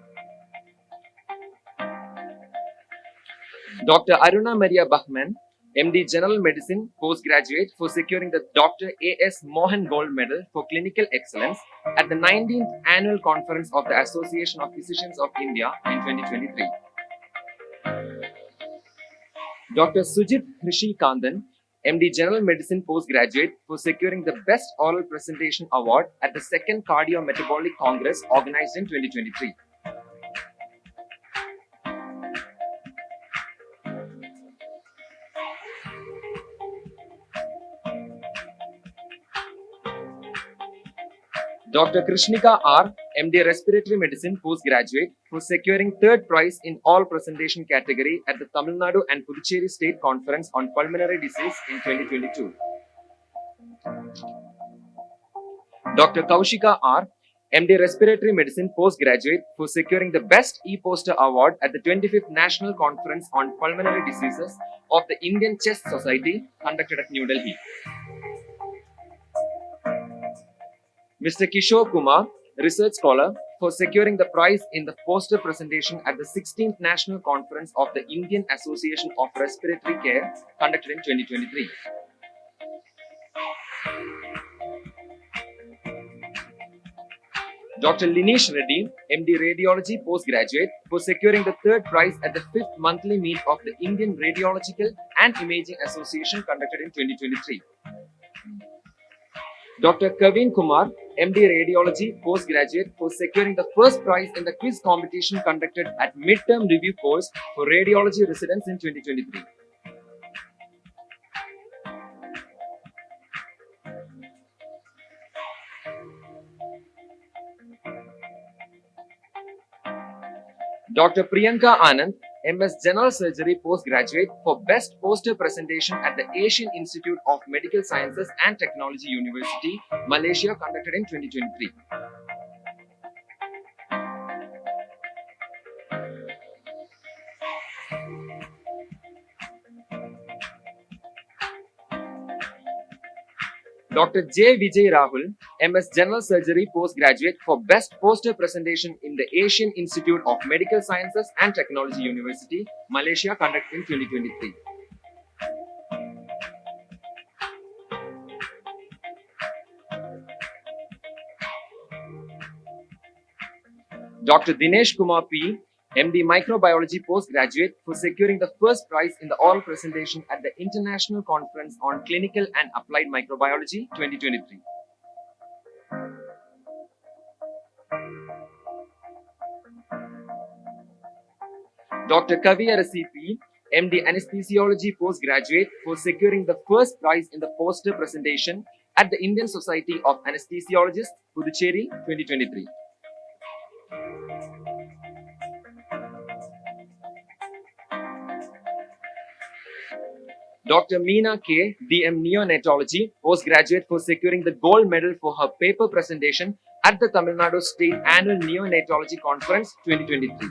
Dr. Aruna Maria Bachman, MD General Medicine postgraduate, for securing the Dr. A.S. Mohan Gold Medal for Clinical Excellence at the 19th Annual Conference of the Association of Physicians of India in 2023. Dr. Sujit Rishi Kandan, MD General Medicine postgraduate, for securing the Best Oral Presentation Award at the 2nd Cardiometabolic Congress organized in 2023. Dr. Krishnika R., MD Respiratory Medicine Postgraduate, for securing third prize in all presentation category at the Tamil Nadu and Puducherry State Conference on Pulmonary Disease in 2022. Dr. Kaushika R., MD Respiratory Medicine Postgraduate, for securing the Best E-Poster Award at the 25th National Conference on Pulmonary Diseases of the Indian Chest Society, conducted at New Delhi. Mr. Kishore Kumar, Research Scholar, for securing the prize in the poster presentation at the 16th National Conference of the Indian Association of Respiratory Care, conducted in 2023. Dr. Linesh Reddy, MD Radiology Postgraduate, for securing the third prize at the 5th monthly meet of the Indian Radiological and Imaging Association, conducted in 2023. Dr. Kavin Kumar, MD Radiology Postgraduate, for securing the first prize in the quiz competition conducted at Midterm Review Course for Radiology Residents in 2023. Dr. Priyanka Anand, MS General Surgery Postgraduate, for Best Poster Presentation at the Asian Institute of Medical Sciences and Technology University, Malaysia, conducted in 2023. Dr. J. Vijay Rahul, MS General Surgery Postgraduate, for Best Poster Presentation in the Asian Institute of Medical Sciences and Technology University, Malaysia, conducted in 2023. Dr. Dinesh Kumar P., MD Microbiology Postgraduate, for securing the first prize in the oral presentation at the International Conference on Clinical and Applied Microbiology 2023. Dr. Kavi Arasi P., MD Anesthesiology Postgraduate, for securing the first prize in the poster presentation at the Indian Society of Anesthesiologists, Puducherry 2023. Dr. Meena K., DM Neonatology, Postgraduate, for securing the gold medal for her paper presentation at the Tamil Nadu State Annual Neonatology Conference 2023.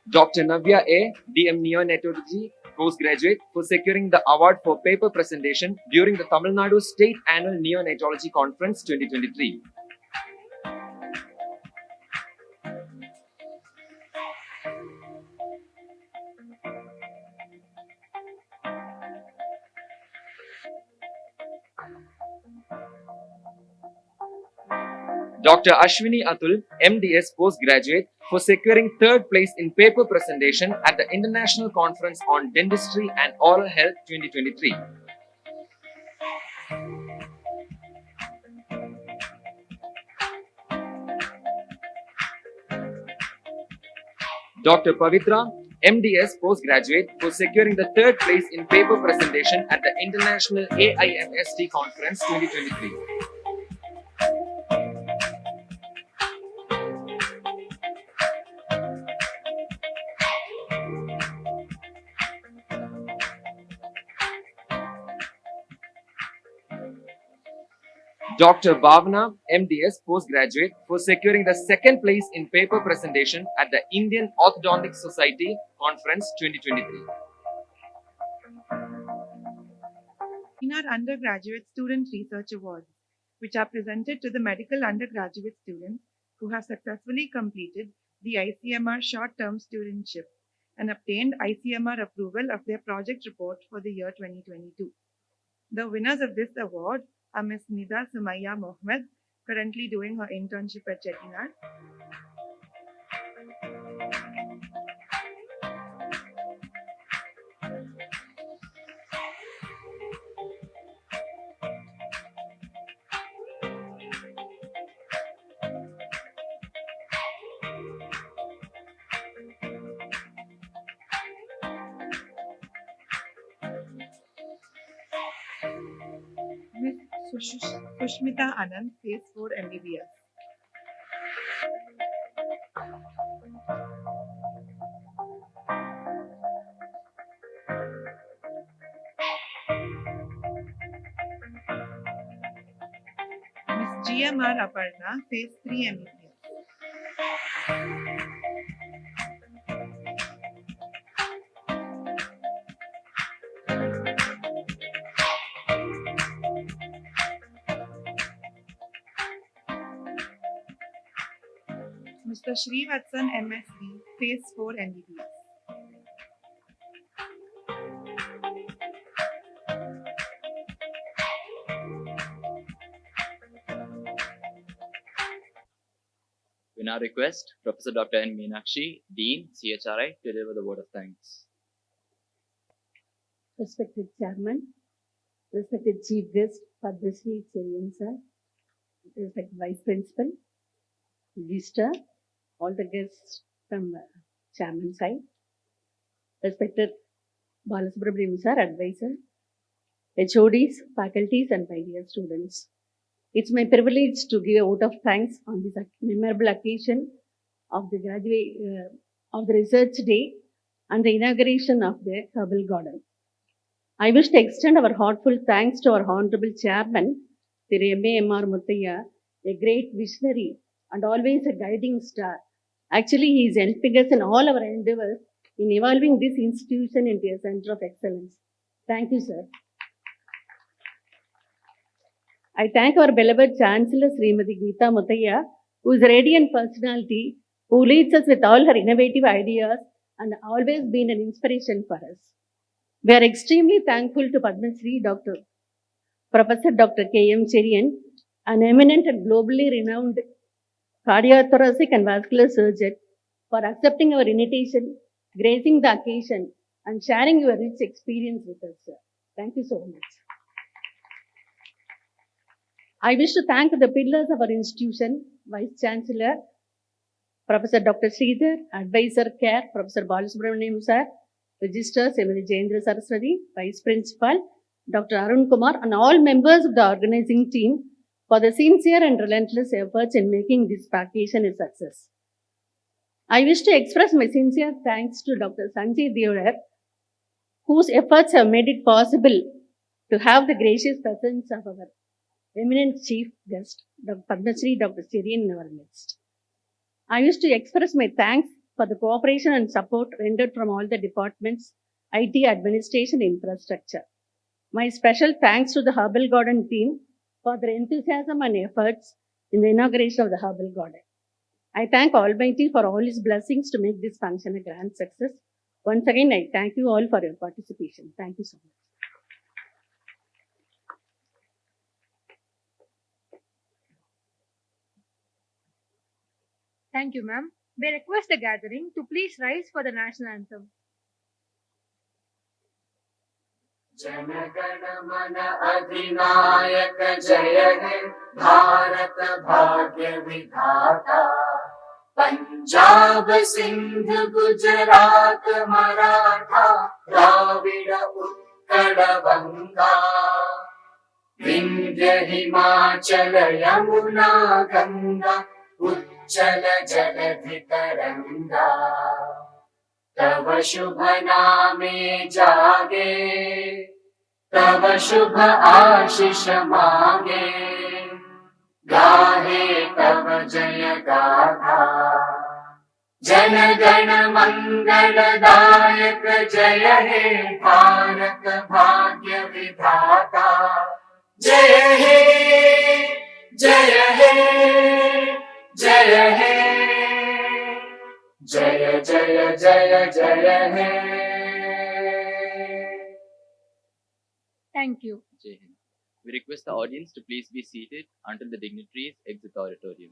Dr. Navya A., DM Neonatology, Postgraduate, for securing the award for paper presentation during the Tamil Nadu State Annual Neonatology Conference 2023. Dr. Ashwini Atul, MDS Postgraduate, for securing third place in paper presentation at the International Conference on Dentistry and Oral Health 2023. Dr. Pavitra, MDS Postgraduate, for securing the third place in paper presentation at the International AIMST Conference 2023. Dr. Bhavna, MDS Postgraduate, for securing the second place in paper presentation at the Indian Orthodontic Society Conference 2023. Chettinad Undergraduate Student Research Awards, which are presented to the medical undergraduate students who have successfully completed the ICMR short-term studentship and obtained ICMR approval of their project report for the year 2022. The winners of this award are Ms. Nida Sumaya Mohammed, currently doing her internship at Chettinad, Sushmita Anand, Phase 4 MBBS. Ms. GMR Aparna, Phase 3 MBBS. Mr. Srivatsan MSc, Phase 4 MBBS. We now request Professor Dr. N. Meenakshi, Dean, CHRI, to deliver the word of thanks. Respected Chairman, respected Chief Guest, Padma Shri Cherian Sir, respected Vice Principal, Register, all the guests from Chairman side, respected Balasubramaniam Sir, Advisor, HODs, faculties and my dear students. It's my privilege to give a vote of thanks on this memorable occasion of the Research Day and the inauguration of the Herbal Garden. I wish to extend our heartfelt thanks to our Honorable Chairman, Sri M.A.M.R. Muthaiya, a great visionary and always a guiding star. Actually, he is helping us in all our endeavors in evolving this institution into a center of excellence. Thank you, sir. I thank our beloved Chancellor Srimati Geeta Muthaiya, who is a radiant personality, who leads us with all her innovative ideas and always been an inspiration for us. We are extremely thankful to Padma Shri Professor Dr. K.M. Cherian, an eminent and globally renowned cardiothoracic and vascular surgeon, for accepting our invitation, gracing the occasion, and sharing your rich experience with us, sir. Thank you so much. I wish to thank the pillars of our institution, Vice Chancellor, Professor Dr. Sridhar, Advisor Care, Professor Balasubramaniam Sir, Registrar Srimati Jayendra Saraswati, Vice Principal, Dr. Arun Kumar, and all members of the organizing team for the sincere and relentless efforts in making this vacation a success. I wish to express my sincere thanks to Dr. Sanjay Deodar, whose efforts have made it possible to have the gracious presence of our eminent chief guest, Dr. Padma Shri Dr. Cherian in our midst. I wish to express my thanks for the cooperation and support rendered from all the departments, IT, administration, infrastructure. My special thanks to the Herbal Garden team for their enthusiasm and efforts in the inauguration of the Herbal Garden. I thank Almighty for all His blessings to make this function a grand success. Once again, I thank you all for your participation. Thank you so much. Thank you, ma'am. We request the gathering to please rise for the national anthem. जनगण मन अधिनायक जय हे भारत भाग्य विधाता पंजाब सिंध गुजरात मराठा द्राविड उत्कल बंगा विंध्य हिमाचल यमुना गंगा उच्चल जलधि तरंगा तव शुभ नामे जागे तव शुभ आशीष मांगे गाहे तव जय गाथा जन गण मंगलदायक जय हे भारत भाग्य विधाता जय हे जय हे जय हे जय जय जय जय हे Thank you. Jai Hind. We request the audience to please be seated until the dignitaries exit the auditorium.